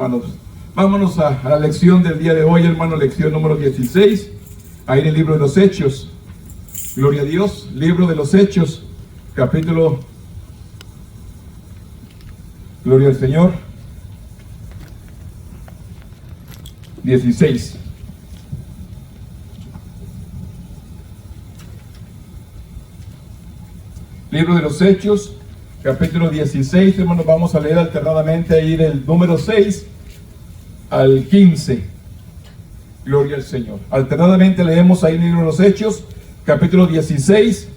Hermanos, vámonos a la lección del día de hoy, hermano, lección número 16, ahí en el libro de los Hechos. Gloria a Dios, libro de los Hechos, capítulo, gloria al Señor, 16. Libro de los Hechos, capítulo 16, hermanos, vamos a leer alternadamente ahí del número 6 al 15. Gloria al Señor. Alternadamente leemos ahí en el libro de los Hechos, capítulo 16,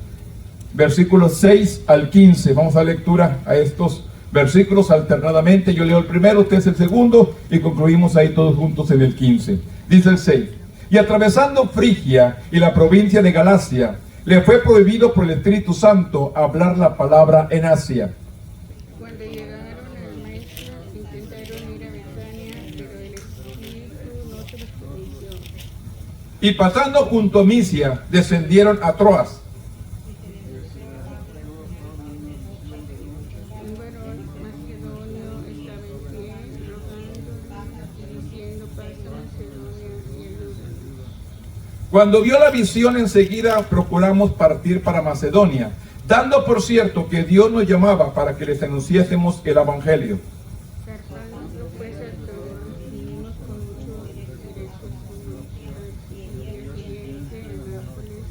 versículos 6 al 15. Vamos a dar lectura a estos versículos alternadamente. Yo leo el primero, usted es el segundo, y concluimos ahí todos juntos en el 15. Dice el 6. Y atravesando Frigia y la provincia de Galacia, le fue prohibido por el Espíritu Santo hablar la palabra en Asia. Cuando llegaron al maestro, intentaron ir a Betania, pero el Espíritu no se los permitió. Y pasando junto a Misia, descendieron a Troas. Un varón macedonio estaba en pie, rogando y diciendo: pasa a Macedonia y ayúdanos. Cuando vio la visión, enseguida procuramos partir para Macedonia, dando por cierto que Dios nos llamaba para que les anunciásemos el Evangelio. Zarpando pues a todos, vinimos con mucho derecho al día siguiente en Nápoles.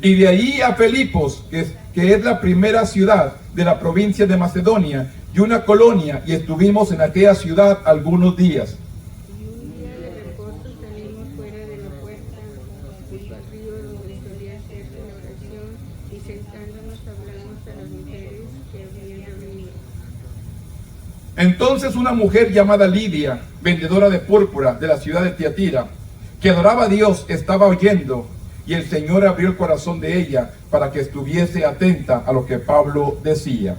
Y de ahí a Filipos, que es la primera ciudad de la provincia de Macedonia, y una colonia, y estuvimos en aquella ciudad algunos días. Y un día de reposo salimos fuera de la puerta, junto al río donde solía hacerse la oración, y sentándonos hablamos a las mujeres que habían venido. Entonces una mujer llamada Lidia, vendedora de púrpura de la ciudad de Tiatira, que adoraba a Dios, estaba oyendo, y el Señor abrió el corazón de ella para que estuviese atenta a lo que Pablo decía.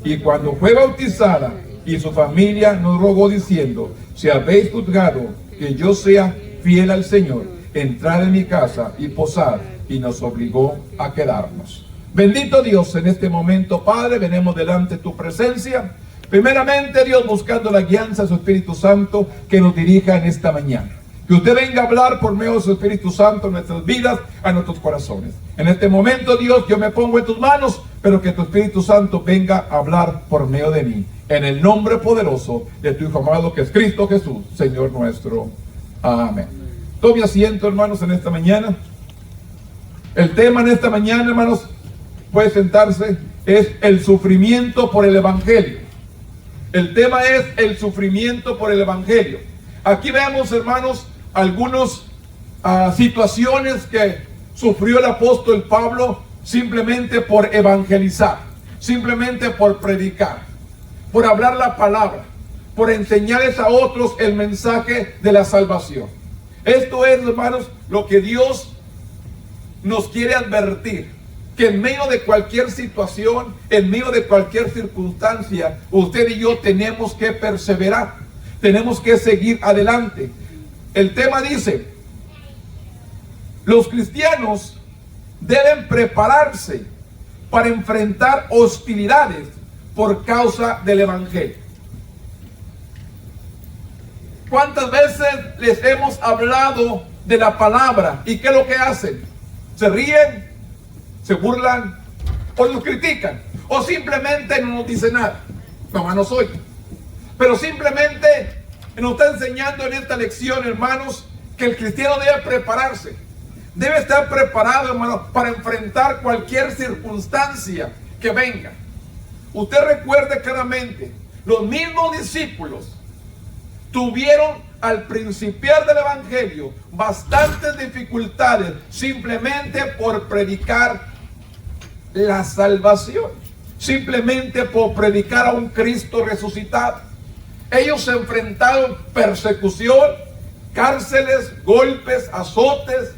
Y cuando fue bautizada y su familia nos rogó diciendo: si habéis juzgado que yo sea fiel al Señor, entrar en mi casa y posar, y nos obligó a quedarnos. Bendito Dios, en este momento, Padre, venimos delante de tu presencia. Primeramente, Dios, buscando la guianza de su Espíritu Santo que nos dirija en esta mañana. Que usted venga a hablar por medio de su Espíritu Santo en nuestras vidas, a nuestros corazones. En este momento, Dios, yo me pongo en tus manos, pero que tu Espíritu Santo venga a hablar por medio de mí. En el nombre poderoso de tu Hijo amado, que es Cristo Jesús, Señor nuestro. Amén. Tome asiento, hermanos, en esta mañana. El tema en esta mañana, hermanos, puede sentarse, es el sufrimiento por el Evangelio. El tema es el sufrimiento por el Evangelio. Aquí vemos, hermanos, algunas situaciones que sufrió el apóstol Pablo simplemente por evangelizar, simplemente por predicar, por hablar la palabra, por enseñarles a otros el mensaje de la salvación. Esto es, hermanos, lo que Dios nos quiere advertir, que en medio de cualquier situación, en medio de cualquier circunstancia, usted y yo tenemos que perseverar, tenemos que seguir adelante. El tema dice: los cristianos deben prepararse para enfrentar hostilidades por causa del Evangelio. ¿Cuántas veces les hemos hablado de la palabra? ¿Y qué es lo que hacen? ¿Se ríen? ¿Se burlan? ¿O nos critican? ¿O simplemente no nos dicen nada? No, no soy. Pero simplemente nos está enseñando en esta lección, hermanos, que el cristiano debe prepararse. Debe estar preparado, hermanos, para enfrentar cualquier circunstancia que venga. Usted recuerde claramente, los mismos discípulos tuvieron al principiar del Evangelio bastantes dificultades simplemente por predicar la salvación, simplemente por predicar a un Cristo resucitado. Ellos se enfrentaron persecución, cárceles, golpes, azotes.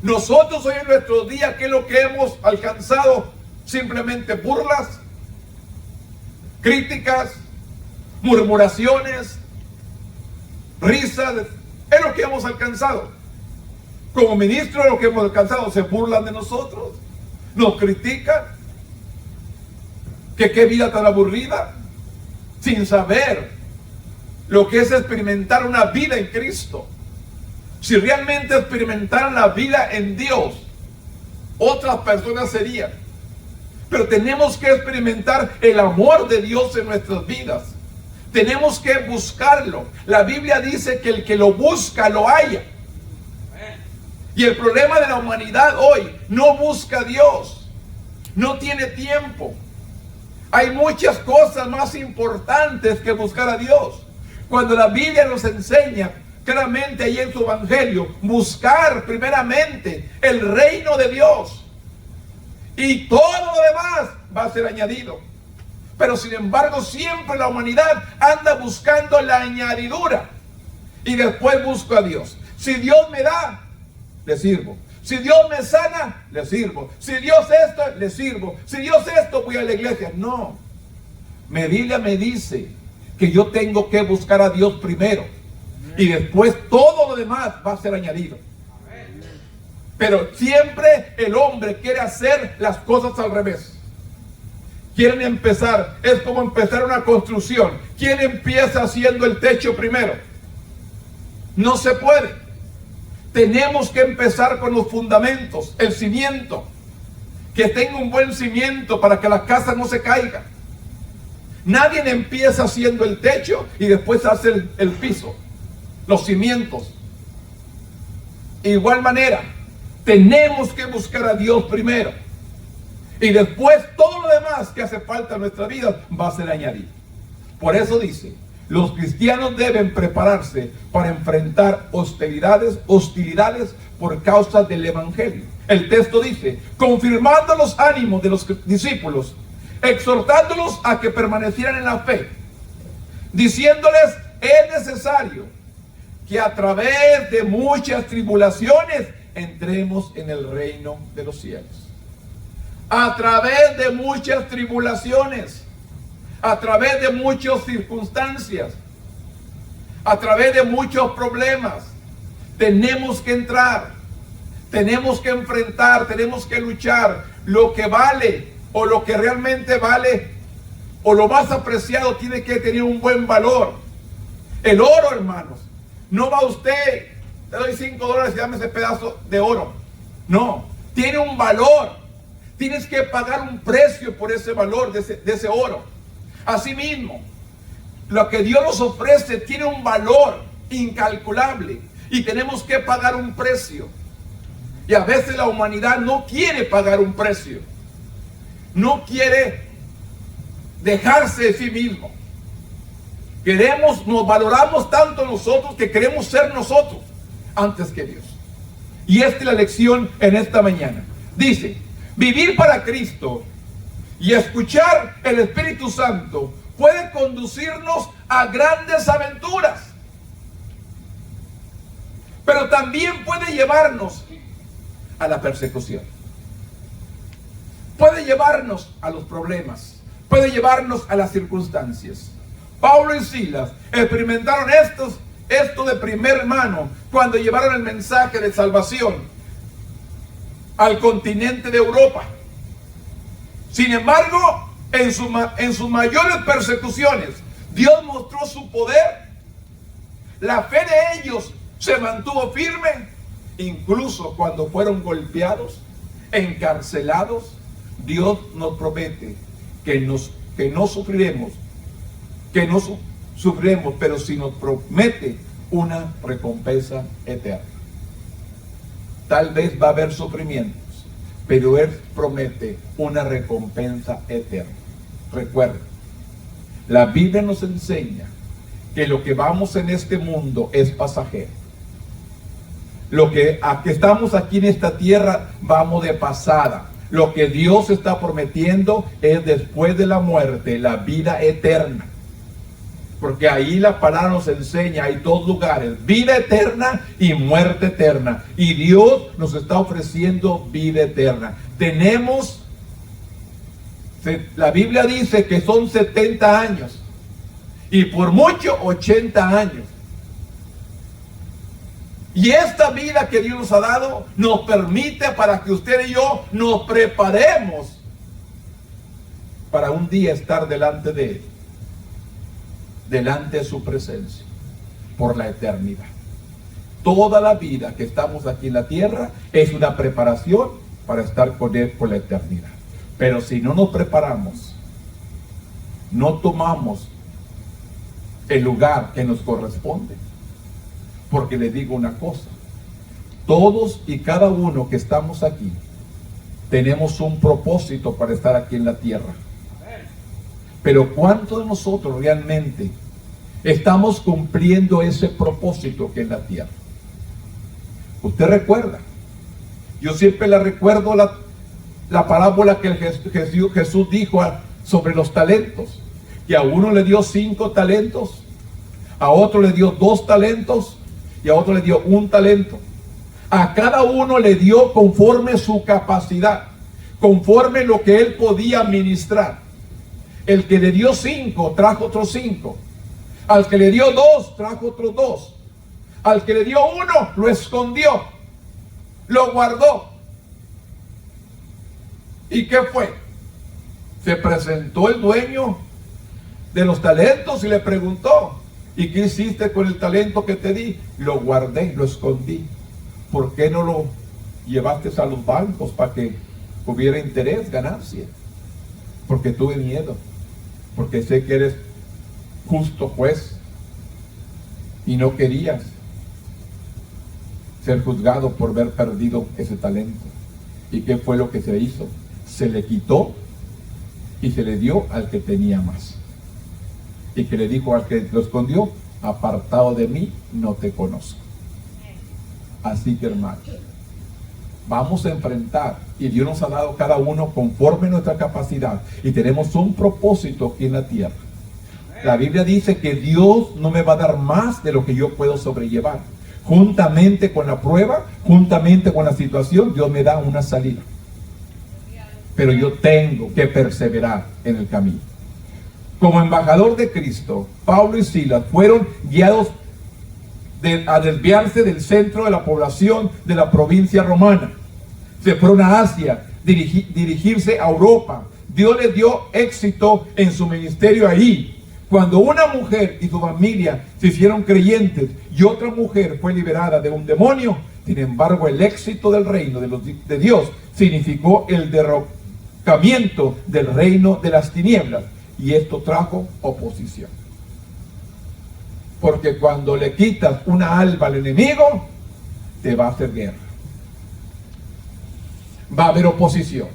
Nosotros hoy en nuestros días, ¿qué es lo que hemos alcanzado? Simplemente burlas, críticas, murmuraciones, risas. Es lo que hemos alcanzado. Como ministros, lo que hemos alcanzado, se burlan de nosotros, nos critican, que qué vida tan aburrida, sin saber lo que es experimentar una vida en Cristo. Si realmente experimentaran la vida en Dios, otras personas serían. Pero tenemos que experimentar el amor de Dios en nuestras vidas. Tenemos que buscarlo. La Biblia dice que el que lo busca, lo halla. Y el problema de la humanidad hoy, no busca a Dios. No tiene tiempo. Hay muchas cosas más importantes que buscar a Dios. Cuando la Biblia nos enseña claramente ahí en su evangelio, buscar primeramente el reino de Dios. Y todo lo demás va a ser añadido. Pero sin embargo, siempre la humanidad anda buscando la añadidura. Y después busco a Dios. Si Dios me da, le sirvo. Si Dios me sana, le sirvo. Si Dios esto, le sirvo. Si Dios esto, voy a la iglesia. No. Mi Biblia me dice que yo tengo que buscar a Dios primero. Y después todo lo demás va a ser añadido. Pero siempre el hombre quiere hacer las cosas al revés. Quieren empezar, es como empezar una construcción. ¿Quién empieza haciendo el techo primero? No se puede. Tenemos que empezar con los fundamentos, el cimiento. Que tenga un buen cimiento para que la casa no se caiga. Nadie empieza haciendo el techo y después hace el piso, los cimientos. Igual manera, tenemos que buscar a Dios primero. Y después todo lo demás que hace falta en nuestra vida va a ser añadido. Por eso dice, los cristianos deben prepararse para enfrentar hostilidades por causa del evangelio. El texto dice, confirmando los ánimos de los discípulos, exhortándolos a que permanecieran en la fe, diciéndoles, es necesario que a través de muchas tribulaciones entremos en el reino de los cielos. A través de muchas tribulaciones, a través de muchas circunstancias, a través de muchos problemas, tenemos que entrar, tenemos que enfrentar, tenemos que luchar. Lo que vale o lo que realmente vale o lo más apreciado tiene que tener un buen valor. El oro, hermanos, no va usted, te doy $5 y dame ese pedazo de oro. No, tiene un valor. Tienes que pagar un precio por ese valor de ese oro. Asimismo, lo que Dios nos ofrece tiene un valor incalculable y tenemos que pagar un precio. Y a veces la humanidad no quiere pagar un precio. No quiere dejarse de sí mismo. Nos valoramos tanto nosotros que queremos ser nosotros antes que Dios. Y esta es la lección en esta mañana. Dice, vivir para Cristo y escuchar el Espíritu Santo puede conducirnos a grandes aventuras. Pero también puede llevarnos a la persecución. Puede llevarnos a los problemas. Puede llevarnos a las circunstancias. Pablo y Silas experimentaron esto de primer mano cuando llevaron el mensaje de salvación al continente de Europa. Sin embargo, en sus mayores persecuciones, Dios mostró su poder. La fe de ellos se mantuvo firme, incluso cuando fueron golpeados, encarcelados. Dios nos promete que no sufriremos, pero sí nos promete una recompensa eterna. Tal vez va a haber sufrimientos, pero Él promete una recompensa eterna. Recuerden, la Biblia nos enseña que lo que vamos en este mundo es pasajero. Lo que estamos aquí en esta tierra, vamos de pasada. Lo que Dios está prometiendo es después de la muerte, la vida eterna. Porque ahí la palabra nos enseña, hay dos lugares, vida eterna y muerte eterna. Y Dios nos está ofreciendo vida eterna. La Biblia dice que son 70 años. Y por mucho 80 años. Y esta vida que Dios nos ha dado nos permite para que usted y yo nos preparemos para un día estar delante de Él. delante de su presencia por la eternidad. Toda la vida que estamos aquí en la tierra es una preparación para estar con Él por la eternidad. Pero si no nos preparamos, no tomamos el lugar que nos corresponde, porque les digo una cosa, todos y cada uno que estamos aquí tenemos un propósito para estar aquí en la tierra. Pero ¿cuántos de nosotros realmente estamos cumpliendo ese propósito que es la tierra? Usted recuerda, yo siempre le recuerdo la parábola que Jesús dijo sobre los talentos, que a uno le dio 5 talentos, a otro le dio 2 talentos y a otro le dio 1 talento. A cada uno le dio conforme su capacidad, conforme lo que él podía administrar. El que le dio 5 trajo otros 5, al que le dio 2 trajo otros 2, al que le dio 1 lo escondió, lo guardó. ¿Y qué fue? Se presentó el dueño de los talentos y le preguntó: ¿y qué hiciste con el talento que te di? Lo guardé, lo escondí. ¿Por qué no lo llevaste a los bancos para que hubiera interés, ganancia? Porque tuve miedo, porque sé que eres justo juez y no querías ser juzgado por haber perdido ese talento. ¿Y qué fue lo que se hizo? Se le quitó y se le dio al que tenía más. Y que le dijo al que lo escondió: apartado de mí, no te conozco. Así que, hermanos, vamos a enfrentar, y Dios nos ha dado cada uno conforme a nuestra capacidad, y tenemos un propósito aquí en la tierra. La Biblia dice que Dios no me va a dar más de lo que yo puedo sobrellevar. Juntamente con la prueba, juntamente con la situación, Dios me da una salida. Pero yo tengo que perseverar en el camino. Como embajador de Cristo, Pablo y Silas fueron guiados a desviarse del centro de la población de la provincia romana. Se fueron a Asia, dirigirse a Europa. Dios les dio éxito en su ministerio ahí. Cuando una mujer y su familia se hicieron creyentes y otra mujer fue liberada de un demonio, sin embargo, el éxito del reino de Dios significó el derrocamiento del reino de las tinieblas, y esto trajo oposición. Porque cuando le quitas una alma al enemigo, te va a hacer guerra. Va a haber oposición.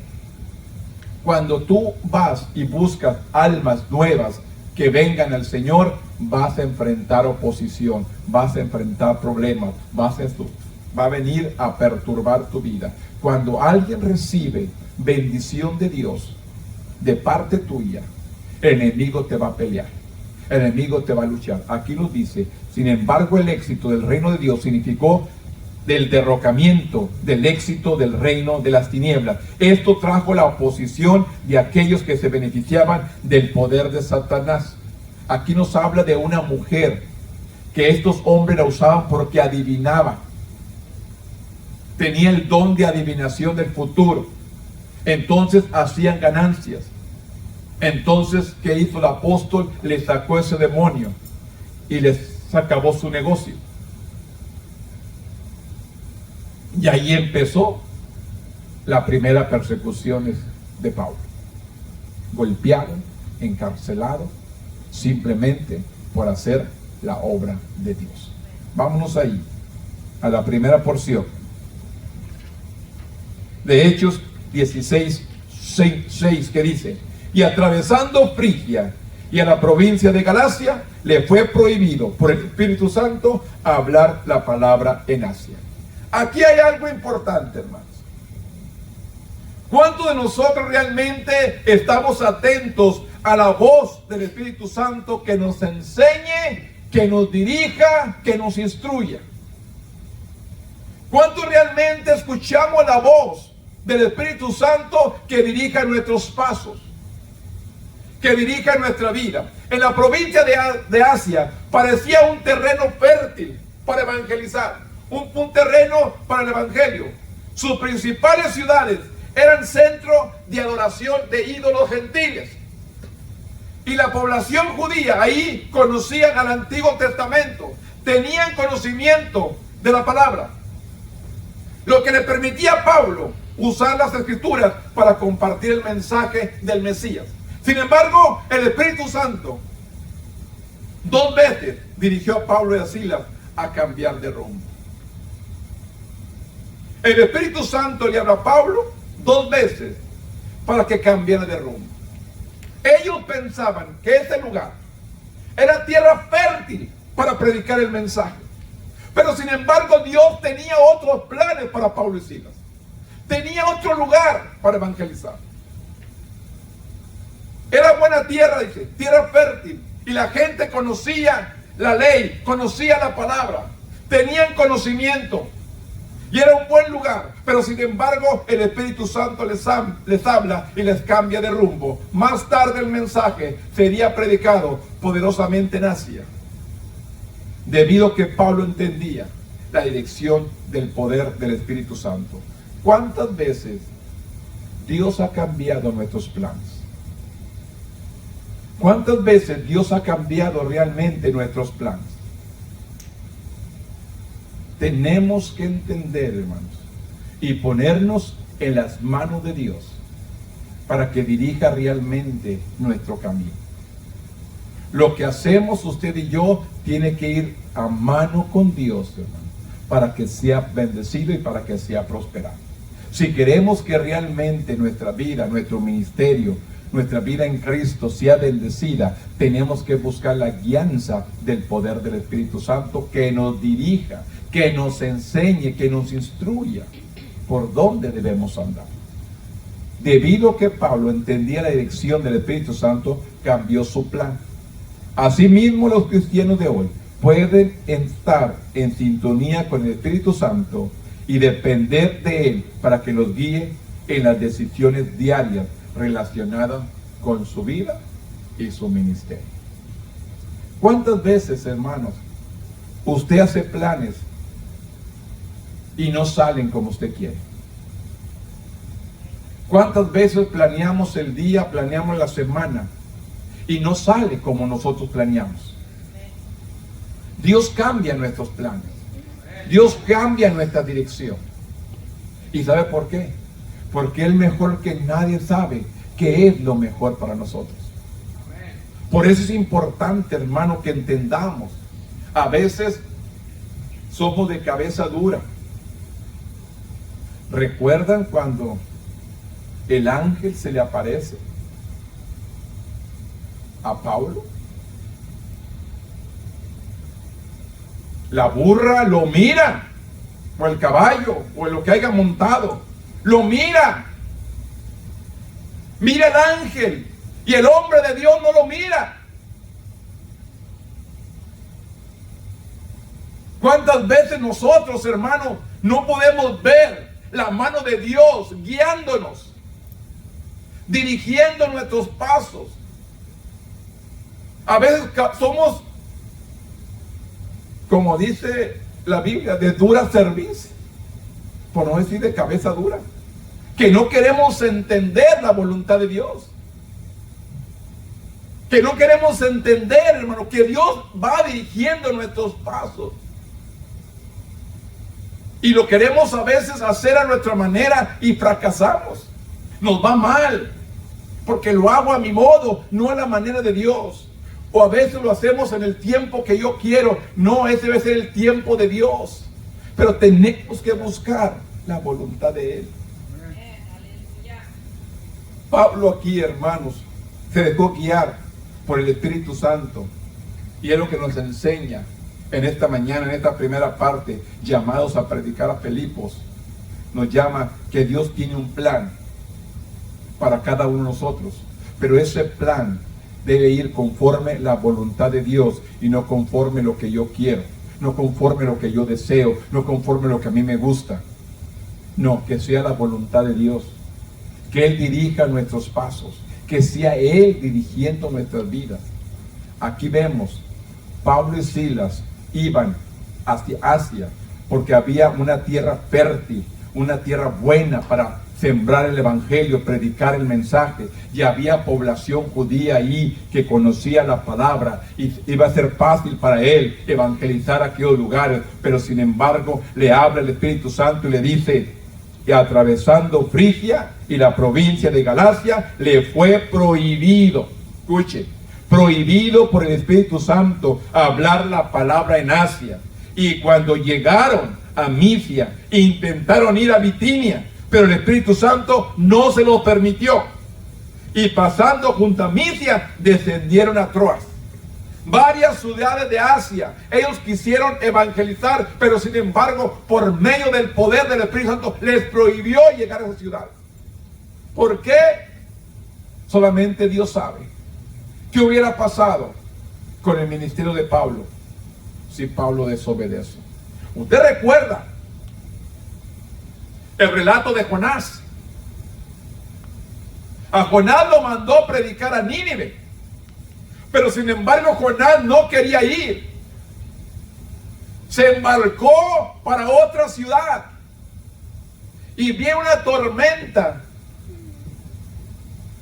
Cuando tú vas y buscas almas nuevas que vengan al Señor, vas a enfrentar oposición, vas a enfrentar problemas, va a venir a perturbar tu vida. Cuando alguien recibe bendición de Dios de parte tuya, el enemigo te va a pelear, el enemigo te va a luchar. Aquí nos dice: sin embargo, el éxito del reino de Dios significó del derrocamiento, del éxito del reino de las tinieblas. Esto trajo la oposición de aquellos que se beneficiaban del poder de Satanás. Aquí nos habla de una mujer que estos hombres la usaban porque adivinaba. Tenía el don de adivinación del futuro. Entonces hacían ganancias. Entonces, ¿qué hizo el apóstol? Le sacó ese demonio y les acabó su negocio. Y ahí empezó la primera persecución de Pablo. Golpeado, encarcelado, simplemente por hacer la obra de Dios. Vámonos ahí, a la primera porción de Hechos 16:6, que dice: y atravesando Frigia y a la provincia de Galacia, le fue prohibido por el Espíritu Santo hablar la palabra en Asia. Aquí hay algo importante, hermanos. ¿Cuántos de nosotros realmente estamos atentos a la voz del Espíritu Santo que nos enseñe, que nos dirija, que nos instruya? ¿Cuántos realmente escuchamos la voz del Espíritu Santo que dirija nuestros pasos, que dirija nuestra vida? En la provincia de Asia parecía un terreno fértil para evangelizar, un terreno para el evangelio. Sus principales ciudades eran centro de adoración de ídolos gentiles. Y la población judía ahí conocían al Antiguo Testamento, tenían conocimiento de la palabra, lo que le permitía a Pablo usar las escrituras para compartir el mensaje del Mesías. Sin embargo, el Espíritu Santo 2 veces dirigió a Pablo y a Silas a cambiar de rumbo. El Espíritu Santo le habló a Pablo 2 veces para que cambiara de rumbo. Ellos pensaban que ese lugar era tierra fértil para predicar el mensaje. Pero sin embargo Dios tenía otros planes para Pablo y Silas. Tenía otro lugar para evangelizar. Era buena tierra, dice, tierra fértil. Y la gente conocía la ley, conocía la palabra. Tenían conocimiento. Y era un buen lugar. Pero sin embargo el Espíritu Santo les habla y les cambia de rumbo. Más tarde el mensaje sería predicado poderosamente en Asia, debido a que Pablo entendía la dirección del poder del Espíritu Santo. ¿Cuántas veces Dios ha cambiado nuestros planes? ¿Cuántas veces Dios ha cambiado realmente nuestros planes? Tenemos que entender, hermanos, y ponernos en las manos de Dios para que dirija realmente nuestro camino. Lo que hacemos usted y yo tiene que ir a mano con Dios, hermano, para que sea bendecido y para que sea prosperado. Si queremos que realmente nuestra vida, nuestro ministerio, nuestra vida en Cristo sea bendecida, tenemos que buscar la guianza del poder del Espíritu Santo que nos dirija, que nos enseñe, que nos instruya por dónde debemos andar. Debido a que Pablo entendía la dirección del Espíritu Santo, cambió su plan. Asimismo, los cristianos de hoy pueden estar en sintonía con el Espíritu Santo y depender de Él para que los guíe en las decisiones diarias relacionadas con su vida y su ministerio. ¿Cuántas veces, hermanos, usted hace planes y no salen como usted quiere? ¿Cuántas veces planeamos el día, planeamos la semana y no sale como nosotros planeamos? Dios cambia nuestros planes. Dios cambia nuestra dirección. ¿Y sabe por qué? Porque Él mejor que nadie sabe qué es lo mejor para nosotros. Por eso es importante, hermano, que entendamos. A veces somos de cabeza dura. ¿Recuerdan cuando el ángel se le aparece a Pablo? La burra lo mira, o el caballo, o lo que haya montado, lo mira. Mira el ángel, y el hombre de Dios no lo mira. ¿Cuántas veces nosotros, hermanos, no podemos ver la mano de Dios guiándonos, dirigiendo nuestros pasos? A veces somos, como dice la Biblia, de dura cerviz, por no decir de cabeza dura, que no queremos entender la voluntad de Dios, que no queremos entender, hermano, que Dios va dirigiendo nuestros pasos. Y lo queremos a veces hacer a nuestra manera y fracasamos. Nos va mal, porque lo hago a mi modo, no a la manera de Dios. O a veces lo hacemos en el tiempo que yo quiero. No, ese debe ser el tiempo de Dios. Pero tenemos que buscar la voluntad de Él. Pablo aquí, hermanos, se dejó guiar por el Espíritu Santo. Y es lo que nos enseña en esta mañana, en esta primera parte, llamados a predicar a Filipos. Nos llama que Dios tiene un plan para cada uno de nosotros. Pero ese plan debe ir conforme la voluntad de Dios y no conforme lo que yo quiero, no conforme lo que yo deseo, no conforme lo que a mí me gusta. No, que sea la voluntad de Dios, que Él dirija nuestros pasos, que sea Él dirigiendo nuestras vidas. Aquí vemos, Pablo y Silas iban hacia Asia porque había una tierra fértil, una tierra buena para sembrar el evangelio, predicar el mensaje. Y había población judía ahí que conocía la palabra y iba a ser fácil para él evangelizar aquellos lugares. Pero sin embargo le habla el Espíritu Santo y le dice: y atravesando Frigia y la provincia de Galacia, le fue prohibido, escuche, prohibido por el Espíritu Santo hablar la palabra en Asia. Y cuando llegaron a Misia, intentaron ir a Bitinia, pero el Espíritu Santo no se lo permitió. Y pasando junto a Misia, descendieron a Troas. Varias ciudades de Asia, ellos quisieron evangelizar, pero sin embargo, por medio del poder del Espíritu Santo, les prohibió llegar a esa ciudad. ¿Por qué? Solamente Dios sabe. ¿Qué hubiera pasado con el ministerio de Pablo si Pablo desobedece? Usted recuerda el relato de Jonás. A Jonás lo mandó predicar a Nínive, pero sin embargo Jonás no quería ir. Se embarcó para otra ciudad y viene una tormenta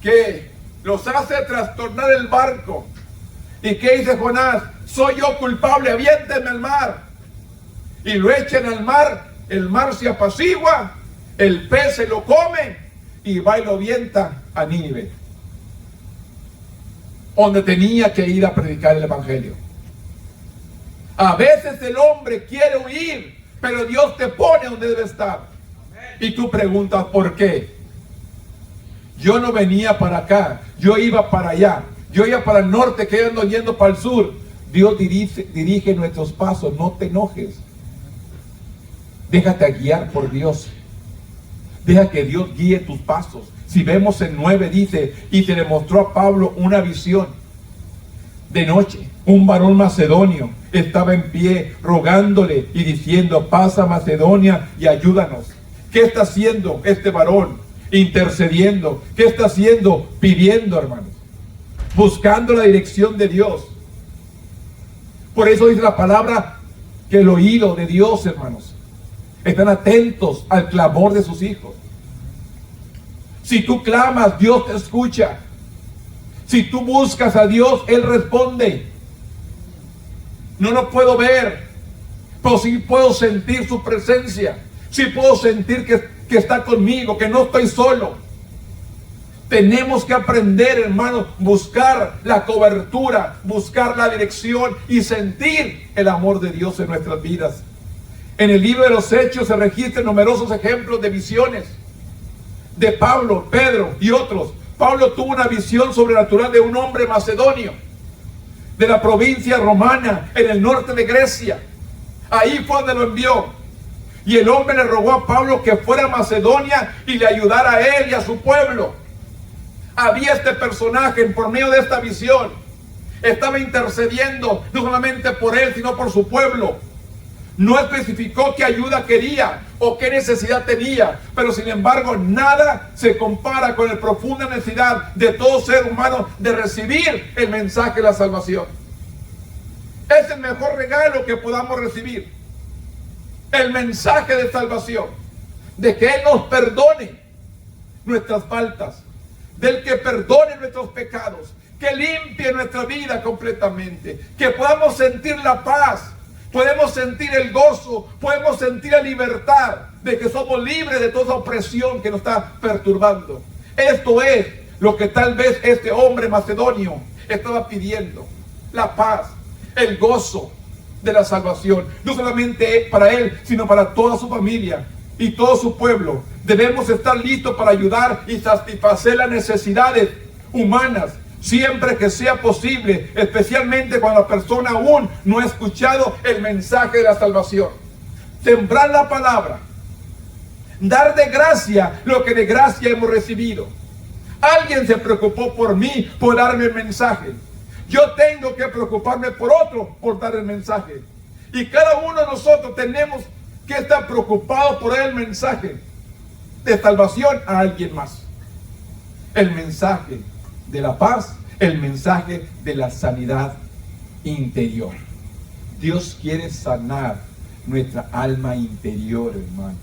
que los hace trastornar el barco. ¿Y qué dice Jonás? Soy yo culpable, aviéntenme al mar. Y lo echen al mar, el mar se apacigua, el pez se lo come y va y lo avienta a Nínive, donde tenía que ir a predicar el evangelio. A veces el hombre quiere huir, pero Dios te pone donde debe estar. Y tú preguntas, ¿por qué? Yo no venía para acá, yo iba para allá, yo iba para el norte, que ando yendo para el sur. Dios dirige nuestros pasos, no te enojes. Déjate guiar por Dios. Deja que Dios guíe tus pasos. Si vemos en 9 dice, y se le mostró a Pablo una visión. De noche, un varón macedonio estaba en pie rogándole y diciendo: pasa Macedonia y ayúdanos. ¿Qué está haciendo este varón? Intercediendo. ¿Qué está haciendo? Pidiendo, hermanos. Buscando la dirección de Dios. Por eso dice la palabra que el oído de Dios, hermanos, están atentos al clamor de sus hijos. Si tú clamas, Dios te escucha. Si tú buscas a Dios, Él responde. No lo puedo ver, pero sí puedo sentir su presencia. Sí puedo sentir que está conmigo, que no estoy solo. Tenemos que aprender, hermanos, buscar la cobertura, buscar la dirección y sentir el amor de Dios en nuestras vidas. En el libro de los Hechos se registran numerosos ejemplos de visiones de Pablo, Pedro y otros. Pablo tuvo una visión sobrenatural de un hombre macedonio de la provincia romana en el norte de Grecia. Ahí fue donde lo envió. Y el hombre le rogó a Pablo que fuera a Macedonia y le ayudara a él y a su pueblo. Había este personaje por medio de esta visión. Estaba intercediendo no solamente por él, sino por su pueblo. No especificó qué ayuda quería o qué necesidad tenía, pero sin embargo nada se compara con la profunda necesidad de todo ser humano de recibir el mensaje de la salvación. Es el mejor regalo que podamos recibir, el mensaje de salvación, de que Él nos perdone nuestras faltas, del que perdone nuestros pecados, que limpie nuestra vida completamente, que podamos sentir la paz, podemos sentir el gozo, podemos sentir la libertad de que somos libres de toda opresión que nos está perturbando. Esto es lo que tal vez este hombre macedonio estaba pidiendo: la paz, el gozo de la salvación, no solamente para él, sino para toda su familia y todo su pueblo. Debemos estar listos para ayudar y satisfacer las necesidades humanas siempre que sea posible, especialmente cuando la persona aún no ha escuchado el mensaje de la salvación. Sembrar la palabra, dar de gracia lo que de gracia hemos recibido. Alguien se preocupó por mí, por darme el mensaje. Yo tengo que preocuparme por otro, por dar el mensaje. Y cada uno de nosotros tenemos que estar preocupados por el mensaje de salvación a alguien más. El mensaje de la paz, el mensaje de la sanidad interior. Dios quiere sanar nuestra alma interior, hermano.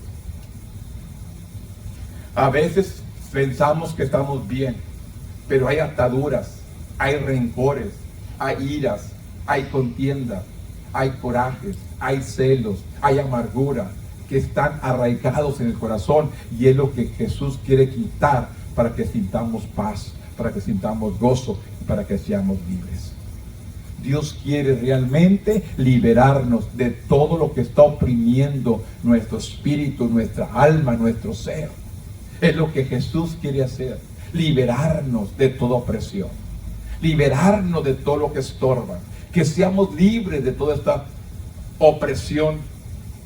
A veces pensamos que estamos bien, pero hay ataduras, hay rencores, hay iras, hay contiendas, hay corajes, hay celos, hay amargura que están arraigados en el corazón, y es lo que Jesús quiere quitar para que sintamos paz, para que sintamos gozo, para que seamos libres. Dios quiere realmente liberarnos de todo lo que está oprimiendo nuestro espíritu, nuestra alma, nuestro ser. Es lo que Jesús quiere hacer, liberarnos de toda opresión, liberarnos de todo lo que estorba, que seamos libres de toda esta opresión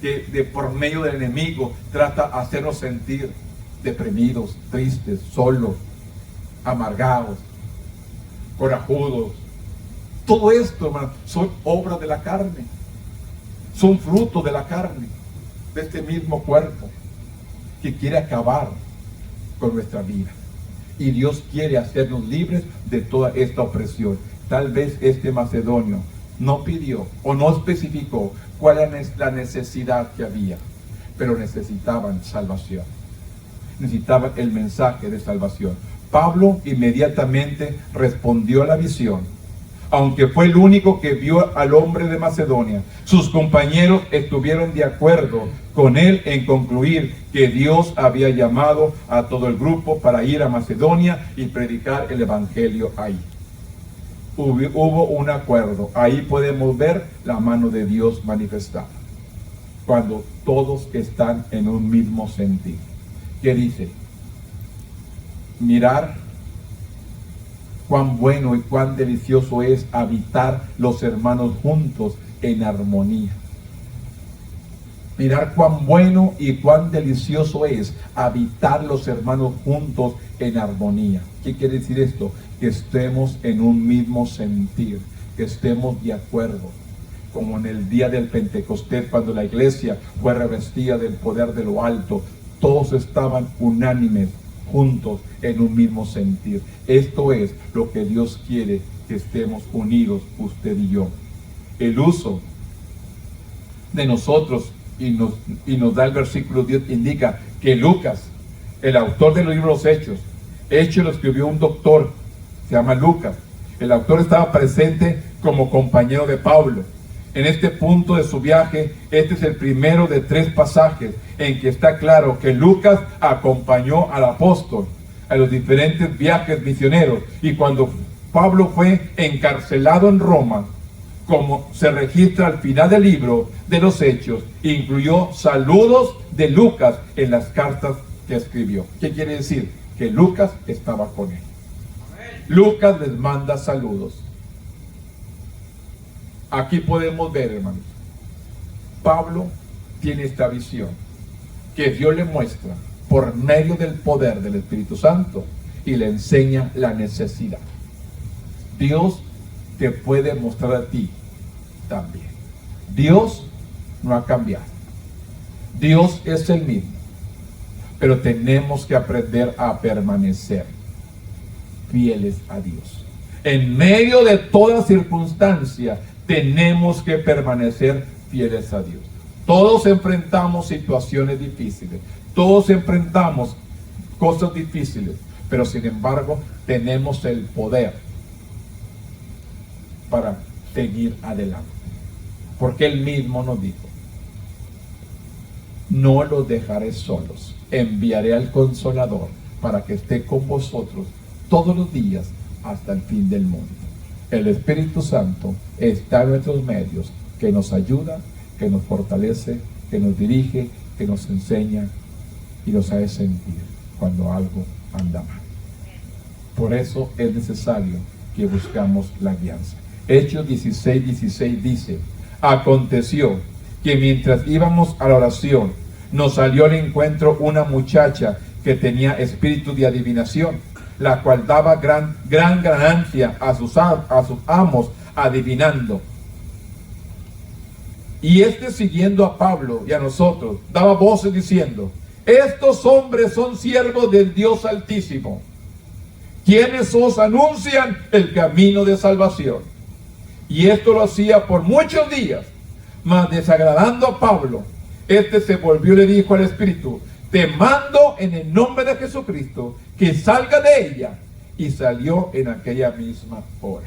que por medio del enemigo trata de hacernos sentir deprimidos, tristes, solos, amargados, corajudos. Todo esto, hermano, son obras de la carne, son frutos de la carne, de este mismo cuerpo que quiere acabar con nuestra vida. Y Dios quiere hacernos libres de toda esta opresión. Tal vez este macedonio no pidió o no especificó cuál era la necesidad que había, pero necesitaban salvación, necesitaban el mensaje de salvación. Pablo inmediatamente respondió a la visión. Aunque fue el único que vio al hombre de Macedonia, sus compañeros estuvieron de acuerdo con él en concluir que Dios había llamado a todo el grupo para ir a Macedonia y predicar el evangelio ahí. Hubo un acuerdo. Ahí podemos ver la mano de Dios manifestada, cuando todos están en un mismo sentir. ¿Qué dice? Mirar cuán bueno y cuán delicioso es habitar los hermanos juntos en armonía. Mirar cuán bueno y cuán delicioso es habitar los hermanos juntos en armonía. ¿Qué quiere decir esto? Que estemos en un mismo sentir, que estemos de acuerdo. Como en el día del Pentecostés, cuando la iglesia fue revestida del poder de lo alto, todos estaban unánimes, juntos en un mismo sentir. Esto es lo que Dios quiere, que estemos unidos usted y yo. El uso de nosotros, y nos da el versículo 10, indica que Lucas, el autor del libro de los Hechos lo escribió un doctor, se llama Lucas. El autor estaba presente como compañero de Pablo. En este punto de su viaje, este es el primero de 3 pasajes en que está claro que Lucas acompañó al apóstol a los diferentes viajes misioneros. Y cuando Pablo fue encarcelado en Roma, como se registra al final del libro de los Hechos, incluyó saludos de Lucas en las cartas que escribió. ¿Qué quiere decir? Que Lucas estaba con él. Lucas les manda saludos. Aquí podemos ver, hermanos, Pablo tiene esta visión que Dios le muestra por medio del poder del Espíritu Santo y le enseña la necesidad. Dios te puede mostrar a ti también. Dios no ha cambiado. Dios es el mismo, pero tenemos que aprender a permanecer fieles a Dios. En medio de toda circunstancia, tenemos que permanecer fieles a Dios. Todos enfrentamos situaciones difíciles, todos enfrentamos cosas difíciles, pero sin embargo tenemos el poder para seguir adelante. Porque Él mismo nos dijo: no los dejaré solos, enviaré al Consolador para que esté con vosotros todos los días hasta el fin del mundo. El Espíritu Santo está en nuestros medios, que nos ayuda, que nos fortalece, que nos dirige, que nos enseña y nos hace sentir cuando algo anda mal. Por eso es necesario que buscamos la guianza. Hechos 16:16 dice: aconteció que mientras íbamos a la oración, nos salió al encuentro una muchacha que tenía espíritu de adivinación, la cual daba gran ganancia a sus amos adivinando. Y siguiendo a Pablo y a nosotros, daba voces diciendo: estos hombres son siervos del Dios Altísimo, quienes os anuncian el camino de salvación. Y esto lo hacía por muchos días, mas desagradando a Pablo, se volvió y le dijo al Espíritu: te mando en el nombre de Jesucristo que salga de ella. Y salió en aquella misma hora.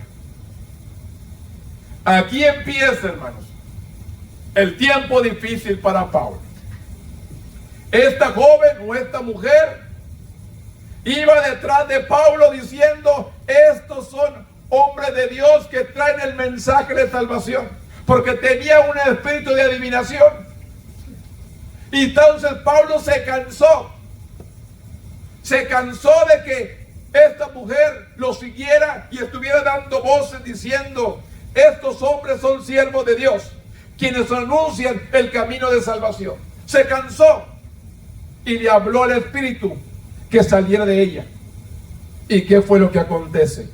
Aquí empieza, hermanos, el tiempo difícil para Pablo. Esta joven o esta mujer iba detrás de Pablo diciendo: estos son hombres de Dios que traen el mensaje de salvación, porque tenía un espíritu de adivinación. Y entonces Pablo se cansó de que esta mujer lo siguiera y estuviera dando voces diciendo: estos hombres son siervos de Dios, quienes anuncian el camino de salvación. Se cansó y le habló al espíritu que saliera de ella. ¿Y qué fue lo que acontece?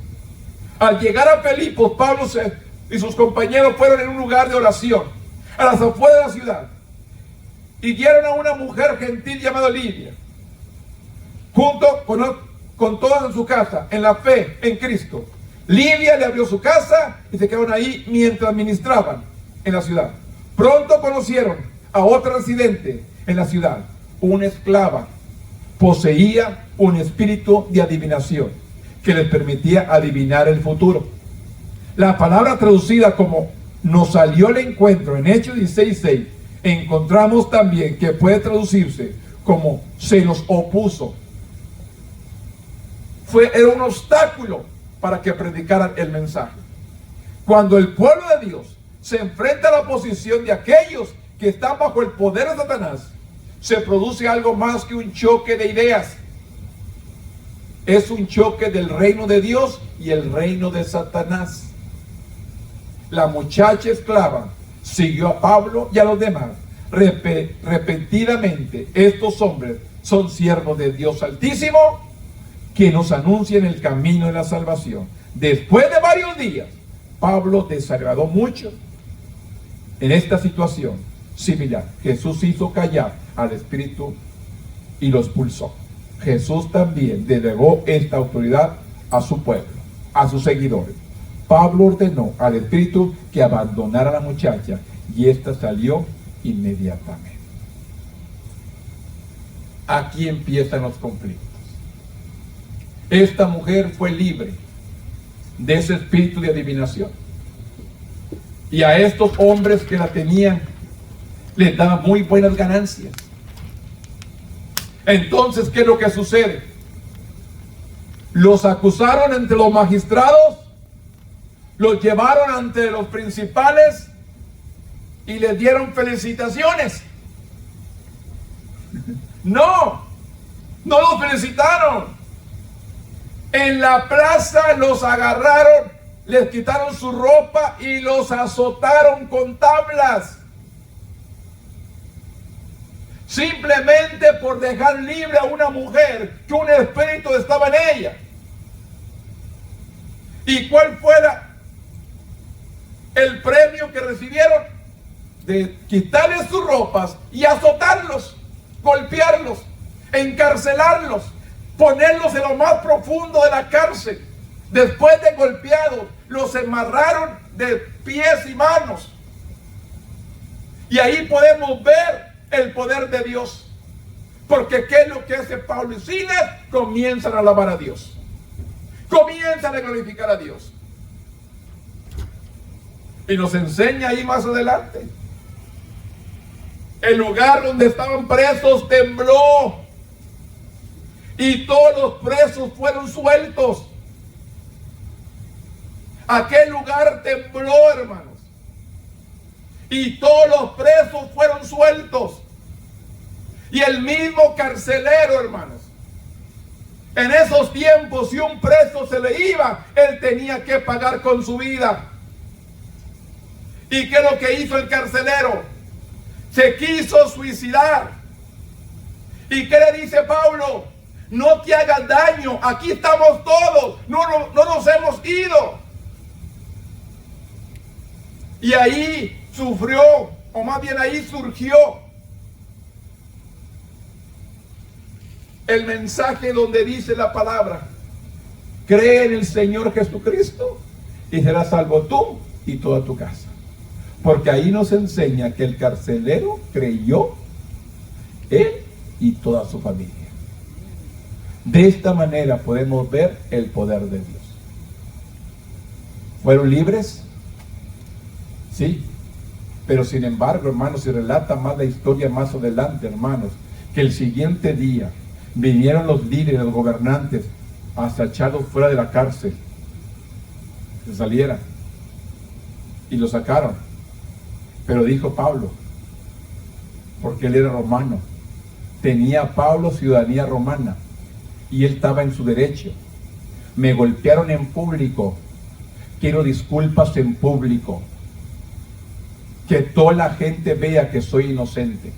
Al llegar a Filipos, Pablo y sus compañeros fueron en un lugar de oración a las afueras de la ciudad, y dieron a una mujer gentil llamada Lidia, junto con todas en su casa, en la fe en Cristo. Lidia le abrió su casa y se quedaron ahí mientras ministraban en la ciudad. Pronto conocieron a otra residente en la ciudad, una esclava. Poseía un espíritu de adivinación que les permitía adivinar el futuro. La palabra traducida como nos salió al encuentro en Hechos 16:6, encontramos también que puede traducirse como se nos opuso. Era un obstáculo para que predicaran el mensaje. Cuando el pueblo de Dios se enfrenta a la oposición de aquellos que están bajo el poder de Satanás, se produce algo más que un choque de ideas. Es un choque del reino de Dios y el reino de Satanás. La muchacha esclava siguió a Pablo y a los demás. Repetidamente, estos hombres son siervos de Dios Altísimo, que nos anuncian el camino de la salvación. Después de varios días, Pablo desagradó mucho en esta situación similar. Jesús hizo callar al espíritu y lo expulsó. Jesús también delegó esta autoridad a su pueblo, a sus seguidores. Pablo ordenó al espíritu que abandonara a la muchacha y ésta salió inmediatamente. Aquí empiezan los conflictos. Esta mujer fue libre de ese espíritu de adivinación, y a estos hombres que la tenían les daba muy buenas ganancias. Entonces, ¿qué es lo que sucede? Los acusaron entre los magistrados, los llevaron ante los principales y les dieron felicitaciones. No los felicitaron. En la plaza los agarraron, les quitaron su ropa y los azotaron con tablas. Simplemente por dejar libre a una mujer que un espíritu estaba en ella. ¿Y cuál fuera el premio que recibieron? De quitarles sus ropas y azotarlos, golpearlos, encarcelarlos, ponerlos en lo más profundo de la cárcel. Después de golpeados, los amarraron de pies y manos. Y ahí podemos ver el poder de Dios. Porque ¿qué es lo que hace Pablo y Silas? Comienzan a alabar a Dios. Comienzan a glorificar a Dios. Y nos enseña ahí más adelante. El lugar donde estaban presos tembló. Y todos los presos fueron sueltos. Aquel lugar tembló, hermanos. Y todos los presos fueron sueltos. Y el mismo carcelero, hermanos. En esos tiempos, si un preso se le iba, él tenía que pagar con su vida. ¿Y qué es lo que hizo el carcelero? Se quiso suicidar. ¿Y qué le dice Pablo? No te hagas daño, aquí estamos todos, no nos hemos ido. Y ahí sufrió, o más bien ahí surgió el mensaje donde dice la palabra: cree en el Señor Jesucristo y serás salvo tú y toda tu casa. Porque ahí nos enseña que el carcelero creyó en y toda su familia. De esta manera podemos ver el poder de Dios. ¿Fueron libres? Sí. Pero sin embargo, hermanos, se relata más la historia más adelante, hermanos, que el siguiente día vinieron los líderes, los gobernantes, hasta echarlos fuera de la cárcel, que salieran, y lo sacaron. Pero dijo Pablo, porque él era romano, tenía Pablo ciudadanía romana, y él estaba en su derecho. Me golpearon en público, quiero disculpas en público, que toda la gente vea que soy inocente.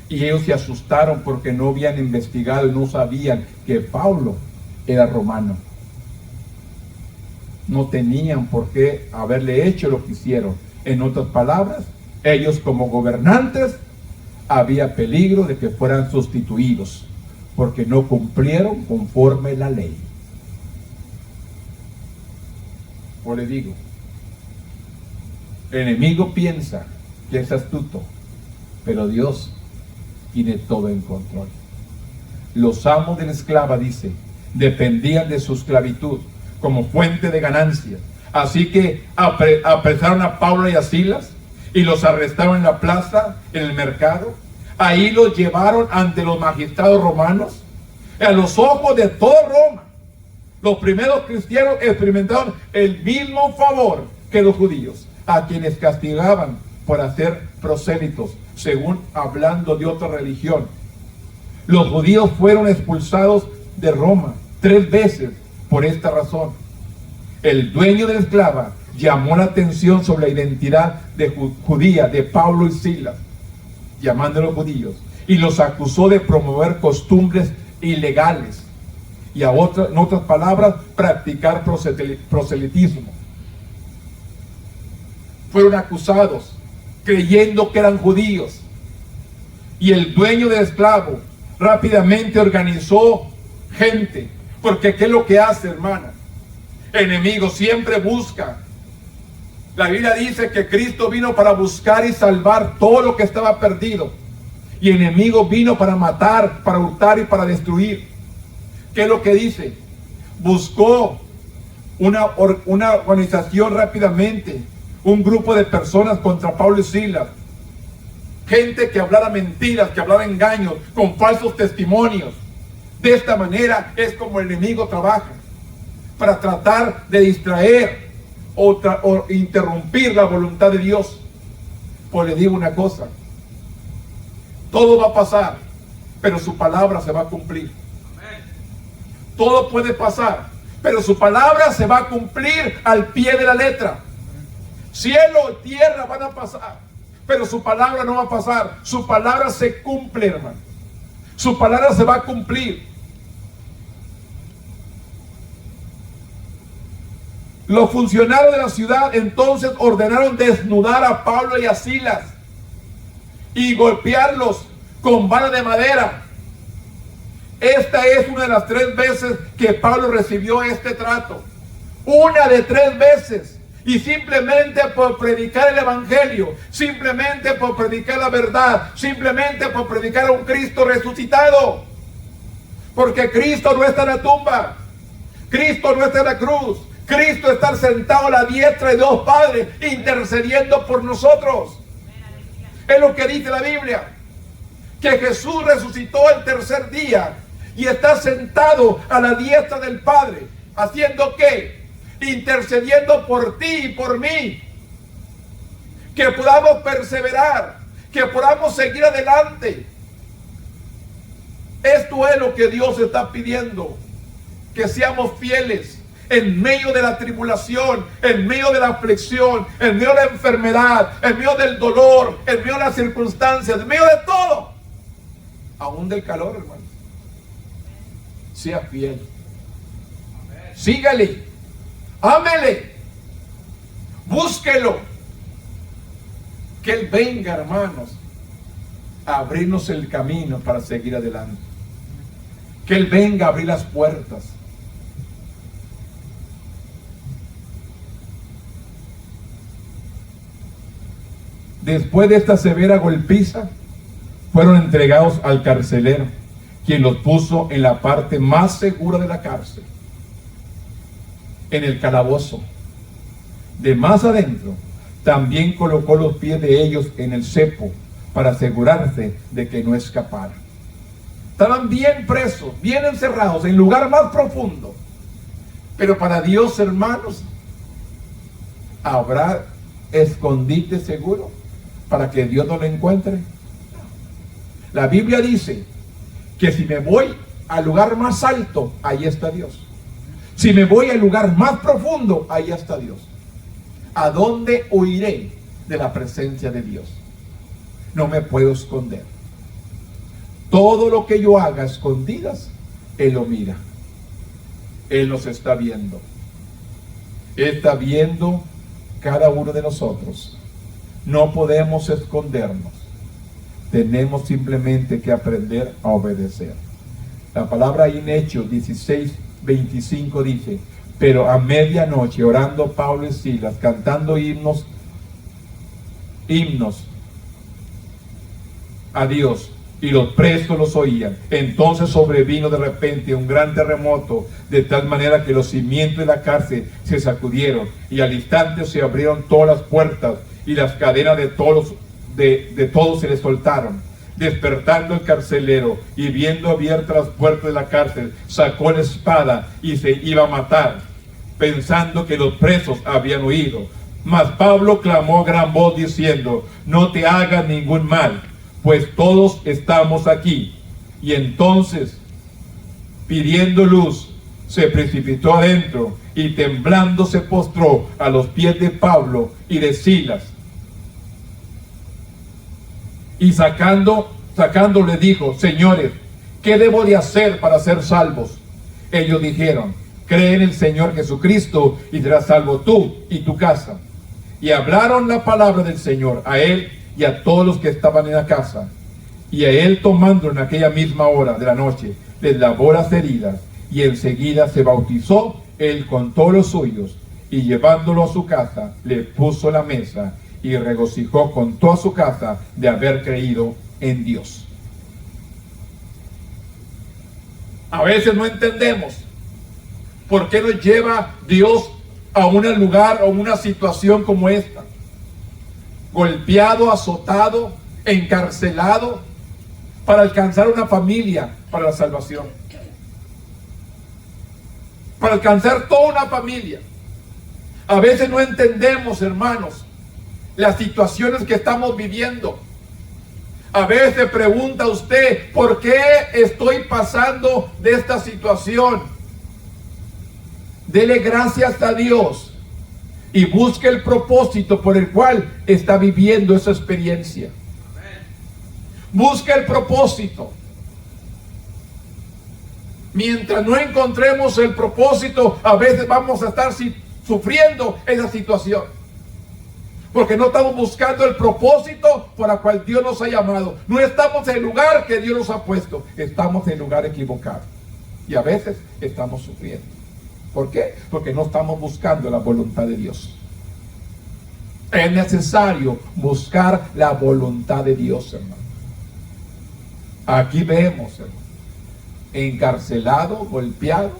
Y ellos se asustaron porque no habían investigado y no sabían que Pablo era romano. No tenían por qué haberle hecho lo que hicieron. En otras palabras, ellos como gobernantes, había peligro de que fueran sustituidos porque no cumplieron conforme la ley. Pues le digo, el enemigo piensa que es astuto, pero Dios tiene todo en control. Los amos de la esclava, dice, dependían de su esclavitud como fuente de ganancia. Así que apresaron a Pablo y a Silas y los arrestaron en la plaza, en el mercado. Ahí los llevaron ante los magistrados romanos. A los ojos de toda Roma, los primeros cristianos experimentaron el mismo favor que los judíos, a quienes castigaban por hacer prosélitos, según hablando de otra religión. Los judíos fueron expulsados de Roma 3 veces por esta razón. El dueño de la esclava llamó la atención sobre la identidad judía de Pablo y Silas, llamándolos judíos, y los acusó de promover costumbres ilegales y en otras palabras, practicar proselitismo. Fueron acusados creyendo que eran judíos, y el dueño del esclavo rápidamente organizó gente, porque ¿qué es lo que hace, hermano? El enemigo siempre busca. La Biblia dice que Cristo vino para buscar y salvar todo lo que estaba perdido, y el enemigo vino para matar, para hurtar y para destruir. ¿Qué es lo que dice? Buscó una organización rápidamente, un grupo de personas contra Pablo y Silas, gente que hablara mentiras, que hablara engaños, con falsos testimonios. De esta manera es como el enemigo trabaja, para tratar de distraer o interrumpir la voluntad de Dios. Pues le digo una cosa, todo va a pasar, pero su palabra se va a cumplir. Todo puede pasar, pero su palabra se va a cumplir al pie de la letra. Cielo y tierra van a pasar, pero su palabra no va a pasar. Su palabra se cumple, hermano. Su palabra se va a cumplir. Los funcionarios de la ciudad entonces ordenaron desnudar a Pablo y a Silas y golpearlos con vara de madera. Esta es una de las 3 veces que Pablo recibió este trato. Una de 3 veces. Y simplemente por predicar el evangelio, simplemente por predicar la verdad, simplemente por predicar a un Cristo resucitado. Porque Cristo no está en la tumba, Cristo no está en la cruz, Cristo está sentado a la diestra de Dios Padre, intercediendo por nosotros. Es lo que dice la Biblia, que Jesús resucitó el 3er día y está sentado a la diestra del Padre, ¿haciendo qué? Intercediendo por ti y por mí, que podamos perseverar, que podamos seguir adelante. Esto es lo que Dios está pidiendo, que seamos fieles en medio de la tribulación, en medio de la aflicción, en medio de la enfermedad, en medio del dolor, en medio de las circunstancias, en medio de todo, aún del calor, hermano. Sea fiel, sígale, ámele, búsquelo, que Él venga, hermanos, a abrirnos el camino para seguir adelante, que Él venga a abrir las puertas. Después de esta severa golpiza, fueron entregados al carcelero, quien los puso en la parte más segura de la cárcel, en el calabozo. De más adentro, también colocó los pies de ellos en el cepo, para asegurarse de que no escaparan. Estaban bien presos, bien encerrados, en el lugar más profundo. Pero para Dios, hermanos, ¿habrá escondite seguro para que Dios no lo encuentre? La Biblia dice que si me voy al lugar más alto, ahí está Dios. Si me voy al lugar más profundo, ahí está Dios. ¿A dónde huiré de la presencia de Dios? No me puedo esconder. Todo lo que yo haga a escondidas, Él lo mira. Él nos está viendo. Él está viendo cada uno de nosotros. No podemos escondernos. Tenemos simplemente que aprender a obedecer. La palabra ahí en Hechos 16:25 dice: pero a medianoche, orando Pablo y Silas, cantando himnos a Dios, y los presos los oían. Entonces sobrevino de repente un gran terremoto, de tal manera que los cimientos de la cárcel se sacudieron, y al instante se abrieron todas las puertas, y las cadenas de todos se les soltaron. Despertando el carcelero y viendo abiertas las puertas de la cárcel, sacó la espada y se iba a matar, pensando que los presos habían huido. Mas Pablo clamó a gran voz diciendo: no te hagas ningún mal, pues todos estamos aquí. Y entonces, pidiendo luz, se precipitó adentro y temblando se postró a los pies de Pablo y de Silas. Y sacando le dijo: señores, ¿qué debo de hacer para ser salvos? Ellos dijeron: cree en el Señor Jesucristo y serás salvo tú y tu casa. Y hablaron la palabra del Señor a él y a todos los que estaban en la casa. Y a él, tomando en aquella misma hora de la noche, les lavó las heridas, y enseguida se bautizó él con todos los suyos, y llevándolo a su casa, le puso la mesa, y regocijó con toda su casa de haber creído en Dios. A veces no entendemos por qué nos lleva Dios a un lugar o una situación como esta. Golpeado, azotado, encarcelado, para alcanzar una familia para la salvación. Para alcanzar toda una familia. A veces no entendemos, hermanos, las situaciones que estamos viviendo. A veces pregunta usted: ¿por qué estoy pasando de esta situación? Dele gracias a Dios y busque el propósito por el cual está viviendo esa experiencia. Busque el propósito. Mientras no encontremos el propósito, a veces vamos a estar sufriendo esa situación, porque no estamos buscando el propósito por el cual Dios nos ha llamado. No estamos en el lugar que Dios nos ha puesto. Estamos en el lugar equivocado. Y a veces estamos sufriendo. ¿Por qué? Porque no estamos buscando la voluntad de Dios. Es necesario buscar la voluntad de Dios, hermano. Aquí vemos, hermano, encarcelado, golpeado,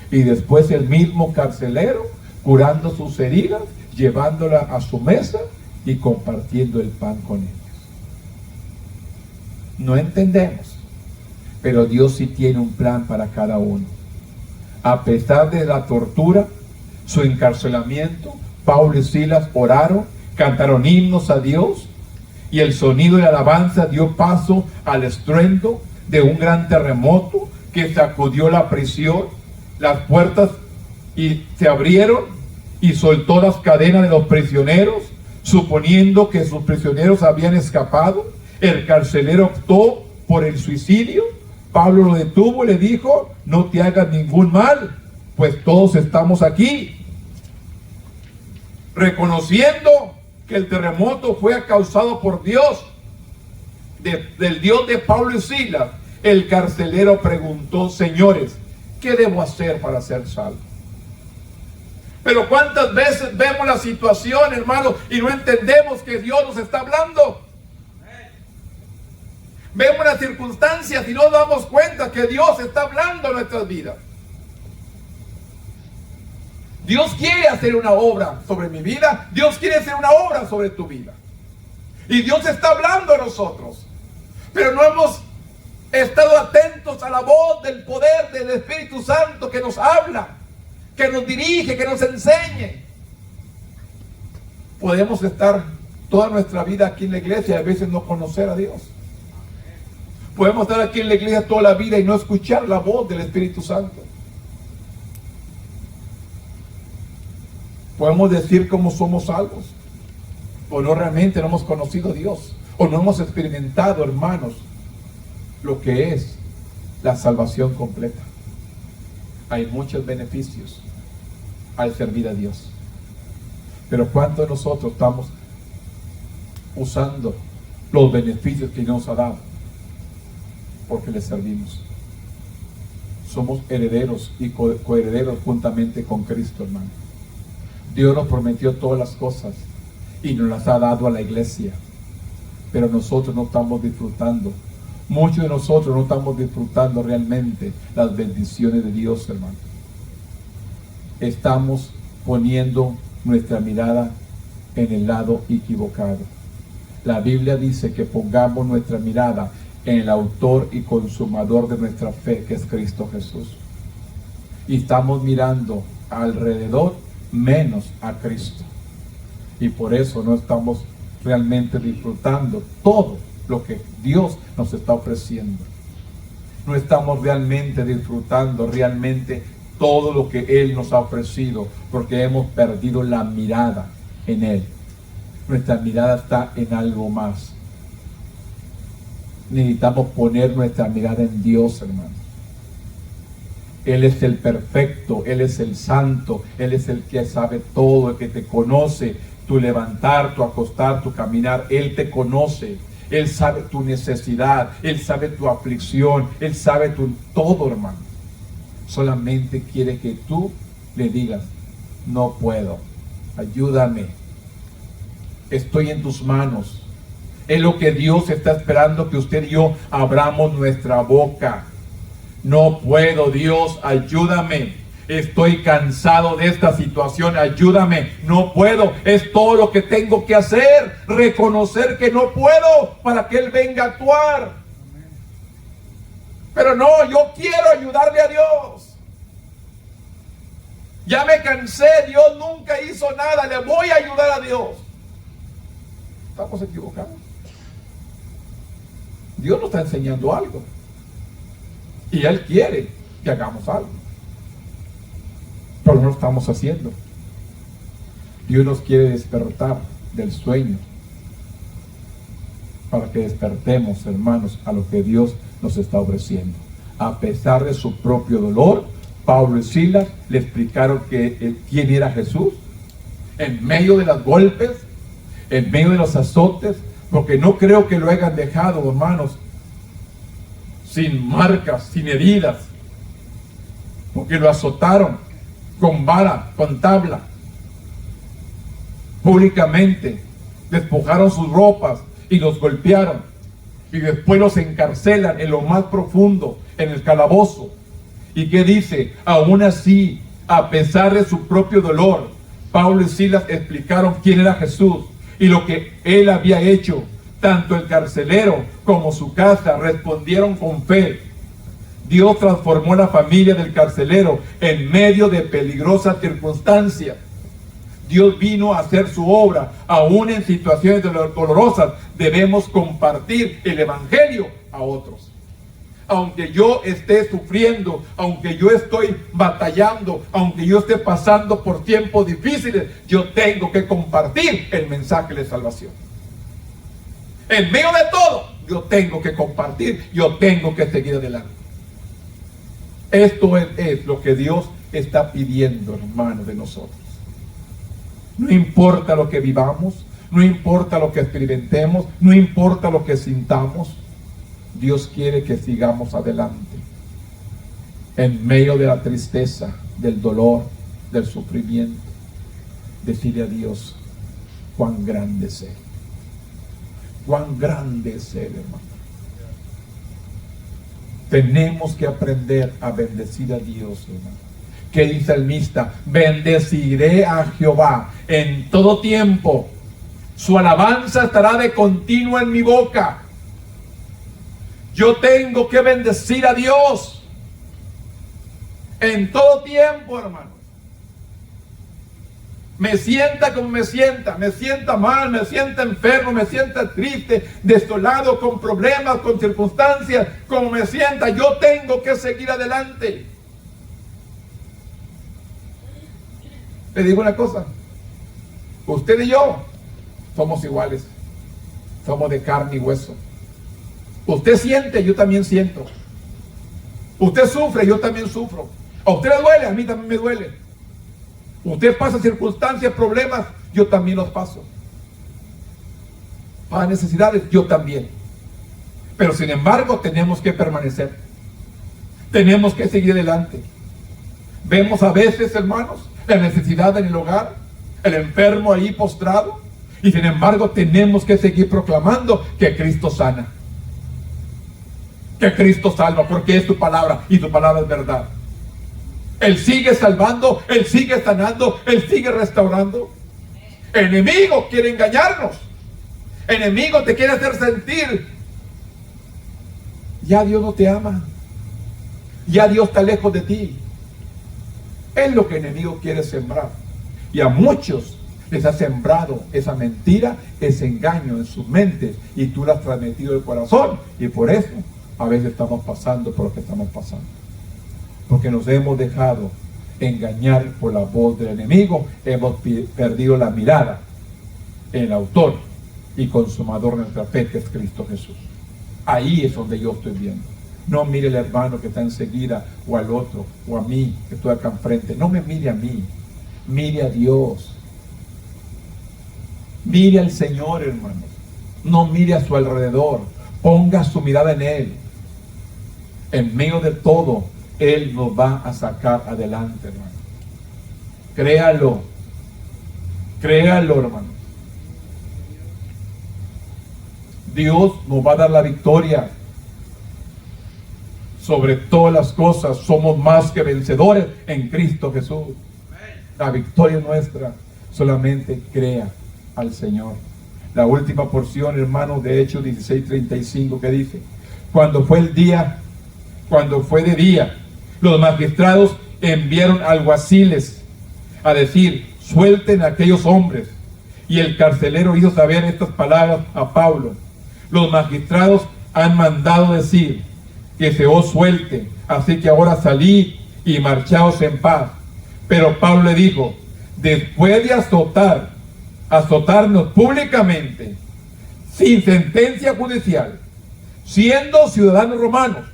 y después el mismo carcelero curando sus heridas, llevándola a su mesa y compartiendo el pan con ellos. No entendemos, pero Dios sí tiene un plan para cada uno. A pesar de la tortura, su encarcelamiento, Pablo y Silas oraron, cantaron himnos a Dios, y el sonido de alabanza dio paso al estruendo de un gran terremoto que sacudió la prisión. Las puertas se abrieron y soltó las cadenas de los prisioneros, suponiendo que sus prisioneros habían escapado. El carcelero optó por el suicidio. Pablo lo detuvo y le dijo: no te hagas ningún mal, pues todos estamos aquí. Reconociendo que el terremoto fue causado por Dios, del Dios de Pablo y Silas, el carcelero preguntó: señores, ¿qué debo hacer para ser salvo? Pero cuántas veces vemos la situación, hermano, y no entendemos que Dios nos está hablando. Vemos las circunstancias y no nos damos cuenta que Dios está hablando en nuestras vidas. Dios quiere hacer una obra sobre mi vida. Dios quiere hacer una obra sobre tu vida. Y Dios está hablando a nosotros. Pero no hemos estado atentos a la voz del poder del Espíritu Santo que nos habla, que nos dirige, que nos enseñe. Podemos estar toda nuestra vida aquí en la iglesia y a veces no conocer a Dios. Podemos estar aquí en la iglesia toda la vida y no escuchar la voz del Espíritu Santo. Podemos decir cómo somos salvos, o no realmente no hemos conocido a Dios, o no hemos experimentado, hermanos, lo que es la salvación completa. Hay muchos beneficios al servir a Dios, pero ¿cuántos de nosotros estamos usando los beneficios que nos ha dado porque le servimos? Somos herederos y coherederos juntamente con Cristo, hermano. Dios nos prometió todas las cosas y nos las ha dado a la iglesia, pero nosotros no estamos disfrutando. Muchos de nosotros no estamos disfrutando realmente las bendiciones de Dios, hermano. Estamos poniendo nuestra mirada en el lado equivocado. La Biblia dice que pongamos nuestra mirada en el autor y consumador de nuestra fe, que es Cristo Jesús. Y estamos mirando alrededor menos a Cristo. Y por eso no estamos realmente disfrutando todo lo que Dios nos está ofreciendo. No estamos realmente disfrutando todo lo que Él nos ha ofrecido, porque hemos perdido la mirada en Él. Nuestra mirada está en algo más. Necesitamos poner nuestra mirada en Dios, hermano. Él es el perfecto, Él es el santo, Él es el que sabe todo, el que te conoce, tu levantar, tu acostar, tu caminar. Él te conoce, Él sabe tu necesidad, Él sabe tu aflicción, Él sabe todo, hermano. Solamente quiere que tú le digas: no puedo, ayúdame, estoy en tus manos. Es lo que Dios está esperando, que usted y yo abramos nuestra boca. No puedo, Dios, ayúdame. Estoy cansado de esta situación, ayúdame. No puedo, es todo lo que tengo que hacer. Reconocer que no puedo para que Él venga a actuar. Pero no, yo quiero ayudarle a Dios. Ya me cansé, Dios nunca hizo nada, le voy a ayudar a Dios. Estamos equivocados. Dios nos está enseñando algo. Y Él quiere que hagamos algo, pero no lo estamos haciendo. Dios nos quiere despertar del sueño para que despertemos, hermanos, a lo que Dios nos está ofreciendo. A pesar de su propio dolor, Pablo y Silas le explicaron quién era Jesús, en medio de los golpes, en medio de los azotes, porque no creo que lo hayan dejado, hermanos, sin marcas, sin heridas, porque lo azotaron con vara, con tabla, públicamente, despojaron sus ropas y los golpearon, y después los encarcelan en lo más profundo, en el calabozo. ¿Y qué dice? Aún así, a pesar de su propio dolor, Pablo y Silas explicaron quién era Jesús y lo que Él había hecho. Tanto el carcelero como su casa respondieron con fe. Dios transformó la familia del carcelero en medio de peligrosas circunstancias. Dios vino a hacer su obra, aún en situaciones dolorosas. Debemos compartir el evangelio a otros. Aunque yo esté sufriendo, aunque yo estoy batallando, aunque yo esté pasando por tiempos difíciles, yo tengo que compartir el mensaje de salvación. En medio de todo, yo tengo que compartir, yo tengo que seguir adelante. Esto es lo que Dios está pidiendo, hermano, de nosotros. No importa lo que vivamos, no importa lo que experimentemos, no importa lo que sintamos, Dios quiere que sigamos adelante. En medio de la tristeza, del dolor, del sufrimiento, decirle a Dios: cuán grande es Él. Cuán grande es Él, hermano. Tenemos que aprender a bendecir a Dios, hermano. ¿Qué dice el salmista? Bendeciré a Jehová en todo tiempo. Su alabanza estará de continuo en mi boca. Yo tengo que bendecir a Dios en todo tiempo, hermano. Me sienta como me sienta mal, me sienta enfermo, me sienta triste, desolado, con problemas, con circunstancias, como me sienta, yo tengo que seguir adelante. Le digo una cosa, usted y yo somos iguales, somos de carne y hueso. Usted siente, yo también siento. Usted sufre, yo también sufro. A usted le duele, a mí también me duele. Usted pasa circunstancias, problemas, yo también los paso. Para necesidades, yo también. Pero sin embargo, tenemos que permanecer. Tenemos que seguir adelante. Vemos a veces, hermanos, la necesidad en el hogar, el enfermo ahí postrado, y sin embargo tenemos que seguir proclamando que Cristo sana, que Cristo salva, porque es tu palabra y tu palabra es verdad. Él sigue salvando, Él sigue sanando, Él sigue restaurando. El enemigo quiere engañarnos. El enemigo te quiere hacer sentir, ya Dios no te ama, ya Dios está lejos de ti. Es lo que el enemigo quiere sembrar. Y a muchos les ha sembrado esa mentira, ese engaño en sus mentes, y tú lo has transmitido del corazón. Y por eso a veces estamos pasando por lo que estamos pasando. Porque nos hemos dejado engañar por la voz del enemigo. Hemos perdido la mirada en el autor y consumador de nuestra fe, que es Cristo Jesús. Ahí es donde yo estoy viendo. No mire al hermano que está enseguida, o al otro, o a mí que estoy acá enfrente. No me mire a mí, mire a Dios. Mire al Señor, hermanos. No mire a su alrededor. Ponga su mirada en Él. En medio de todo, Él nos va a sacar adelante, hermano. Créalo. Créalo, hermano. Dios nos va a dar la victoria sobre todas las cosas. Somos más que vencedores en Cristo Jesús. La victoria es nuestra. Solamente crea al Señor. La última porción, hermano, de Hechos 16:35, que dice: cuando fue de día, los magistrados enviaron alguaciles a decir: suelten a aquellos hombres. Y el carcelero hizo saber estas palabras a Pablo: los magistrados han mandado decir que se os suelte, así que ahora salid y marchaos en paz. Pero Pablo le dijo: después de azotarnos públicamente, sin sentencia judicial, siendo ciudadanos romanos,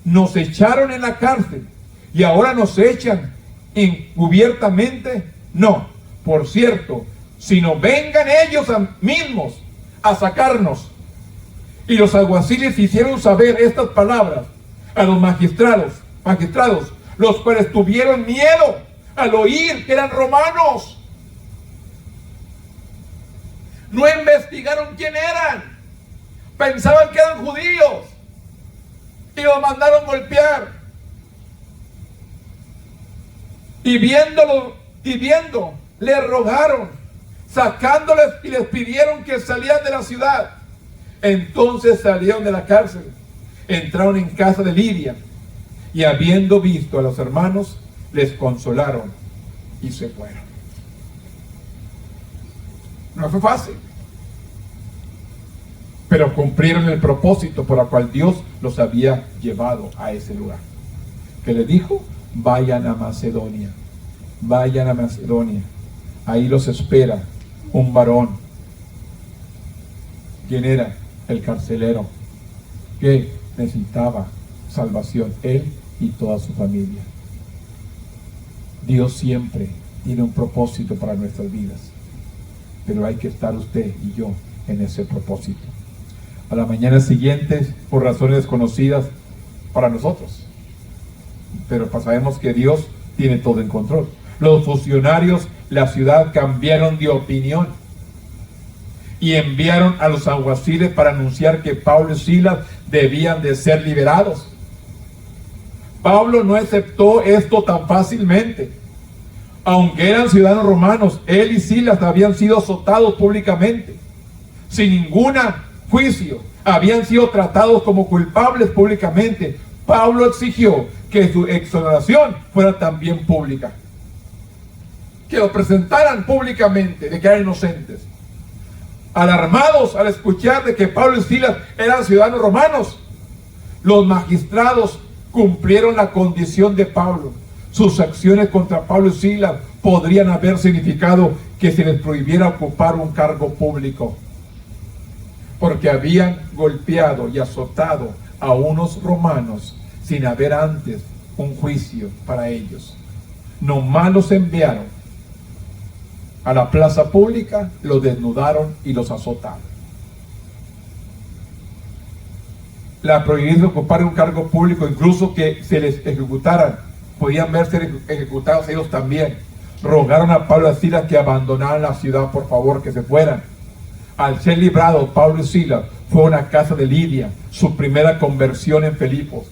nos echaron en la cárcel y ahora nos echan encubiertamente. No, por cierto, sino vengan ellos mismos a sacarnos. Y los alguaciles hicieron saber estas palabras a los magistrados, los cuales tuvieron miedo al oír que eran romanos. No investigaron quién eran, pensaban que eran judíos y los mandaron golpear. Y viendo, les rogaron, sacándoles, y les pidieron que salieran de la ciudad. Entonces salieron de la cárcel, entraron en casa de Lidia, y habiendo visto a los hermanos, les consolaron y se fueron. No fue fácil, pero cumplieron el propósito por el cual Dios los había llevado a ese lugar. Que le dijo: vayan a Macedonia, vayan a Macedonia. Ahí los espera un varón. ¿Quién era? El carcelero, que necesitaba salvación, él y toda su familia. Dios siempre tiene un propósito para nuestras vidas, pero hay que estar usted y yo en ese propósito. A la mañana siguiente, por razones desconocidas para nosotros, pero sabemos que Dios tiene todo en control, los funcionarios de la ciudad cambiaron de opinión y enviaron a los alguaciles para anunciar que Pablo y Silas debían de ser liberados. Pablo no aceptó esto tan fácilmente. Aunque eran ciudadanos romanos, él y Silas habían sido azotados públicamente, sin ningún juicio. Habían sido tratados como culpables públicamente. Pablo exigió que su exoneración fuera también pública, que lo presentaran públicamente de que eran inocentes. Alarmados al escuchar de que Pablo y Silas eran ciudadanos romanos, los magistrados cumplieron la condición de Pablo. Sus acciones contra Pablo y Silas podrían haber significado que se les prohibiera ocupar un cargo público, porque habían golpeado y azotado a unos romanos sin haber antes un juicio para ellos. Nomás los enviaron a la plaza pública, los desnudaron y los azotaron. La prohibición de ocupar un cargo público, incluso que se les ejecutaran, podían verse ejecutados ellos también. Rogaron a Pablo y Silas que abandonaran la ciudad, por favor, que se fueran. Al ser librados, Pablo y Silas fueron a casa de Lidia, su primera conversión en Filipos.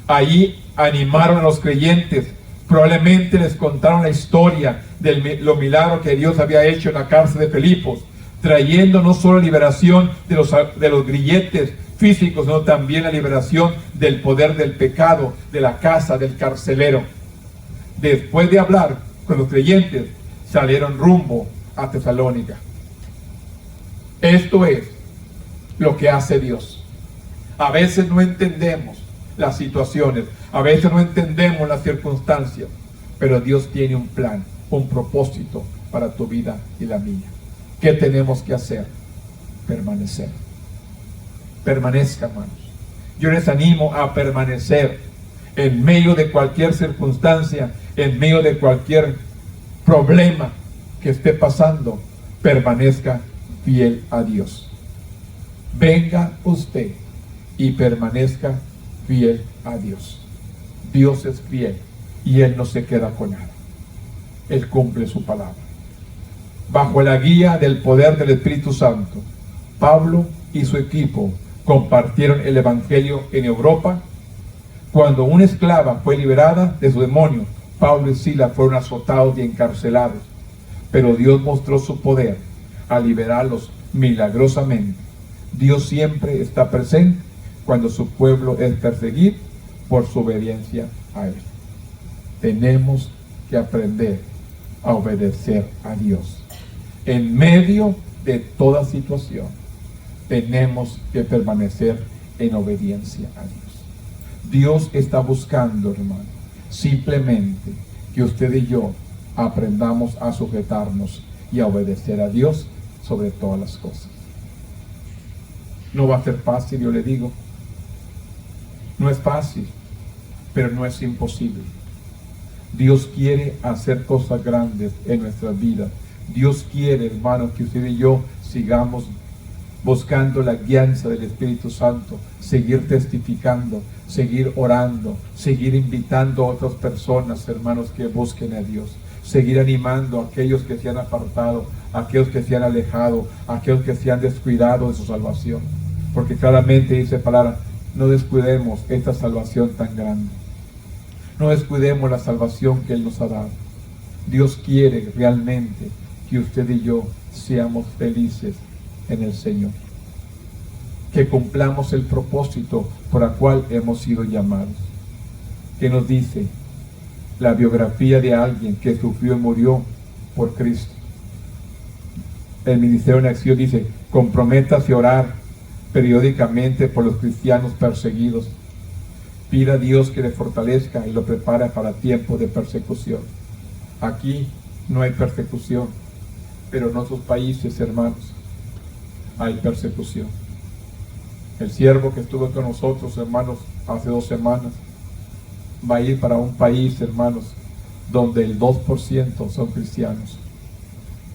Allí animaron a los creyentes. Probablemente les contaron la historia de los milagros que Dios había hecho en la cárcel de Filipos, trayendo no solo liberación de los grilletes físicos, sino también la liberación del poder del pecado, de la casa del carcelero. Después de hablar con los creyentes, salieron rumbo a Tesalónica. Esto es lo que hace Dios. A veces no entendemos las situaciones, a veces no entendemos las circunstancias, pero Dios tiene un plan, un propósito para tu vida y la mía. ¿Qué tenemos que hacer? Permanecer. Permanezca, hermanos. Yo les animo a permanecer en medio de cualquier circunstancia, en medio de cualquier problema que esté pasando. Permanezca fiel a Dios. Venga usted y permanezca fiel a Dios. Dios es fiel y Él no se queda con nada. Él cumple su palabra. Bajo la guía del poder del Espíritu Santo, Pablo y su equipo compartieron el Evangelio en Europa. Cuando una esclava fue liberada de su demonio, Pablo y Silas fueron azotados y encarcelados. Pero Dios mostró su poder al liberarlos milagrosamente. Dios siempre está presente cuando su pueblo es perseguido por su obediencia a Él. Tenemos que aprender a obedecer a Dios. En medio de toda situación, tenemos que permanecer en obediencia a Dios. Dios está buscando, hermano, simplemente que usted y yo aprendamos a sujetarnos y a obedecer a Dios sobre todas las cosas. No va a ser fácil, yo le digo. No es fácil, pero no es imposible. Dios quiere hacer cosas grandes en nuestras vidas. Dios quiere, hermanos, que usted y yo sigamos buscando la guianza del Espíritu Santo, seguir testificando, seguir orando, seguir invitando a otras personas, hermanos, que busquen a Dios, seguir animando a aquellos que se han apartado, a aquellos que se han alejado, a aquellos que se han descuidado de su salvación, porque claramente dice palabra: no descuidemos esta salvación tan grande, no descuidemos la salvación que Él nos ha dado. Dios quiere realmente que usted y yo seamos felices en el Señor, que cumplamos el propósito por el cual hemos sido llamados. Que nos dice la biografía de alguien que sufrió y murió por Cristo. El Ministerio en Acción dice: comprométase a orar periódicamente por los cristianos perseguidos. Pida a Dios que le fortalezca y lo prepare para tiempos de persecución. Aquí no hay persecución, pero en otros países, hermanos, hay persecución. El siervo que estuvo con nosotros, hermanos, hace 2 semanas, va a ir para un país, hermanos, donde el 2% son cristianos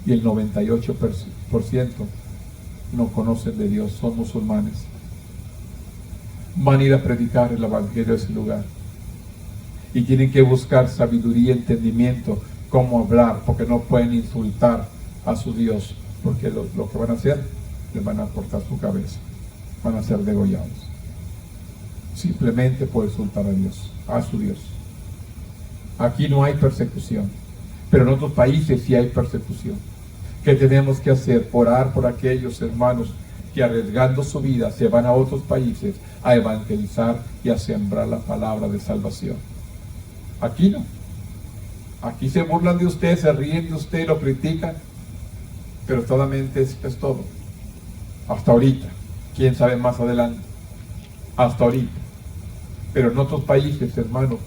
y el 98% no conocen de Dios, son musulmanes. Van a ir a predicar el Evangelio de ese lugar y tienen que buscar sabiduría y entendimiento, cómo hablar, porque no pueden insultar a su Dios, porque lo que van a hacer, les van a cortar su cabeza, van a ser degollados. simplemente por exaltar a Dios, a su Dios. Aquí no hay persecución, pero en otros países sí hay persecución. ¿Qué tenemos que hacer? Orar por aquellos hermanos que arriesgando su vida se van a otros países a evangelizar y a sembrar la palabra de salvación. Aquí no. Aquí se burlan de usted, se ríen de usted, lo critican, pero solamente es todo. Hasta ahorita. ¿Quién sabe más adelante? Hasta ahorita. Pero en otros países, hermanos,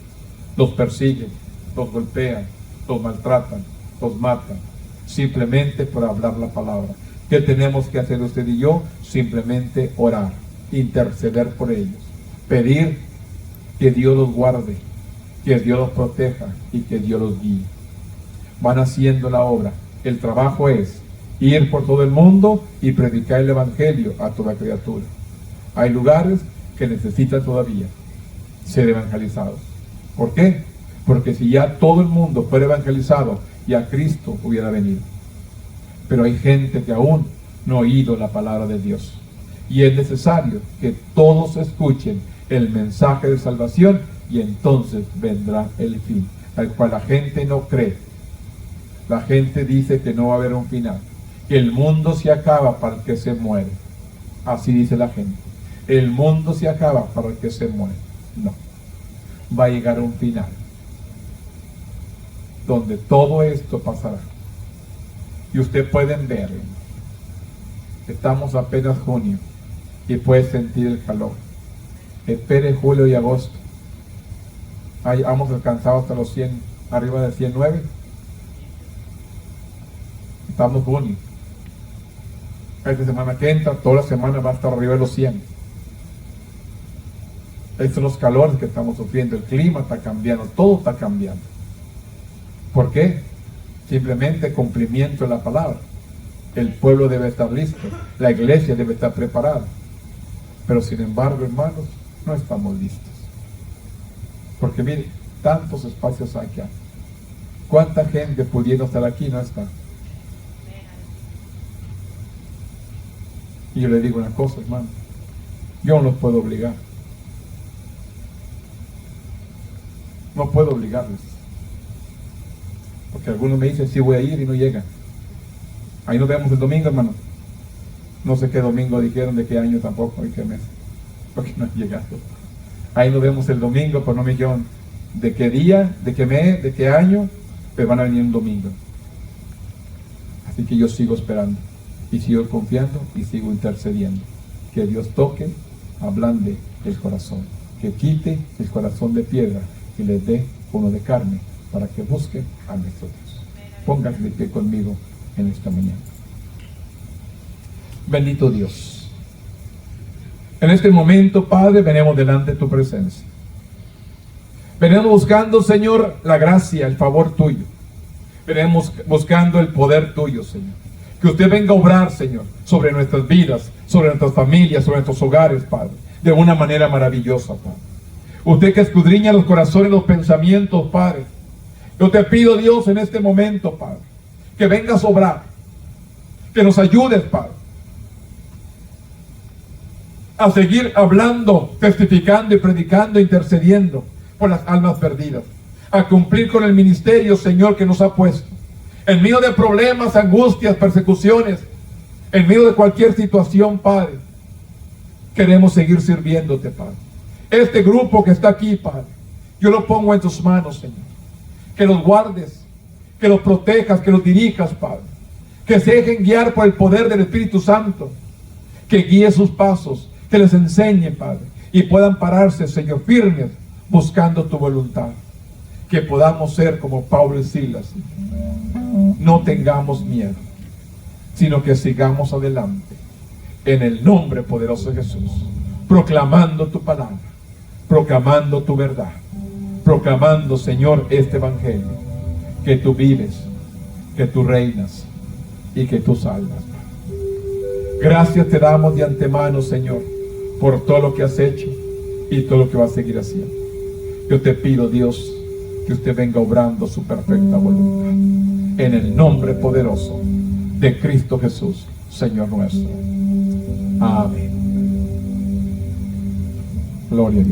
los persiguen, los golpean, los maltratan, los matan, simplemente por hablar la palabra. ¿Qué tenemos que hacer usted y yo? Simplemente orar, interceder por ellos, pedir que Dios los guarde, que Dios los proteja y que Dios los guíe. Van haciendo la obra. El trabajo es ir por todo el mundo y predicar el evangelio a toda criatura. Hay lugares que necesitan todavía ser evangelizados. ¿Por qué? Porque si ya todo el mundo fuera evangelizado, ya Cristo hubiera venido. Pero hay gente que aún no ha oído la palabra de Dios. Y es necesario que todos escuchen el mensaje de salvación y entonces vendrá el fin, al cual la gente no cree. La gente dice que no va a haber un final, que el mundo se acaba para el que se muere. Así dice la gente. El mundo se acaba para el que se muere. No. Va a llegar un final donde todo esto pasará. Y ustedes pueden ver, estamos apenas junio y puede sentir el calor. Espere julio y agosto. Ahí hemos alcanzado hasta los 100, arriba de 109. Estamos junio. Esta semana que entra, toda la semana va a estar arriba de los 100. Estos son los calores que estamos sufriendo. El clima está cambiando, todo está cambiando. ¿Por qué? Simplemente cumplimiento de la palabra. El pueblo debe estar listo, la iglesia debe estar preparada. Pero sin embargo, hermanos, no estamos listos. Porque miren, tantos espacios hay acá. ¿Cuánta gente pudiendo estar aquí no está? Y yo le digo una cosa, hermano, yo no los puedo obligar. No puedo obligarles. Porque algunos me dicen, sí voy a ir y no llegan. Ahí nos vemos el domingo, hermano. No sé qué domingo dijeron, de qué año tampoco, y qué mes. Porque no han llegado. Ahí nos vemos el domingo, pero no me dijeron de qué día, de qué mes, de qué año, pero van a venir un domingo. Así que yo sigo esperando. Y sigo confiando y sigo intercediendo. Que Dios toque, ablande el corazón. Que quite el corazón de piedra y les dé uno de carne para que busquen a nuestro Dios. Pónganse de pie conmigo en esta mañana. Bendito Dios. En este momento, Padre, venimos delante de tu presencia. Venimos buscando, Señor, la gracia, el favor tuyo. Venimos buscando el poder tuyo, Señor. Que usted venga a obrar, Señor, sobre nuestras vidas, sobre nuestras familias, sobre nuestros hogares, Padre, de una manera maravillosa, Padre. Usted que escudriña los corazones, los pensamientos, Padre. Yo te pido, Dios, en este momento, Padre, que vengas a obrar, que nos ayudes, Padre, a seguir hablando, testificando y predicando, intercediendo por las almas perdidas, a cumplir con el ministerio, Señor, que nos ha puesto. En medio de problemas, angustias, persecuciones, en medio de cualquier situación, Padre, queremos seguir sirviéndote, Padre. Este grupo que está aquí, Padre, yo lo pongo en tus manos, Señor. Que los guardes, que los protejas, que los dirijas, Padre. Que se dejen guiar por el poder del Espíritu Santo. Que guíe sus pasos, que les enseñe, Padre. Y puedan pararse, Señor, firmes, buscando tu voluntad. Que podamos ser como Pablo y Silas. No tengamos miedo, sino que sigamos adelante. En el nombre poderoso de Jesús. Proclamando tu palabra. Proclamando tu verdad. Proclamando, Señor, este evangelio, que tú vives, que tú reinas y que tú salvas. Gracias te damos de antemano, Señor, por todo lo que has hecho y todo lo que vas a seguir haciendo. Yo te pido, Dios, que usted venga obrando su perfecta voluntad, en el nombre poderoso de Cristo Jesús, Señor nuestro. Amén. Gloria a Dios.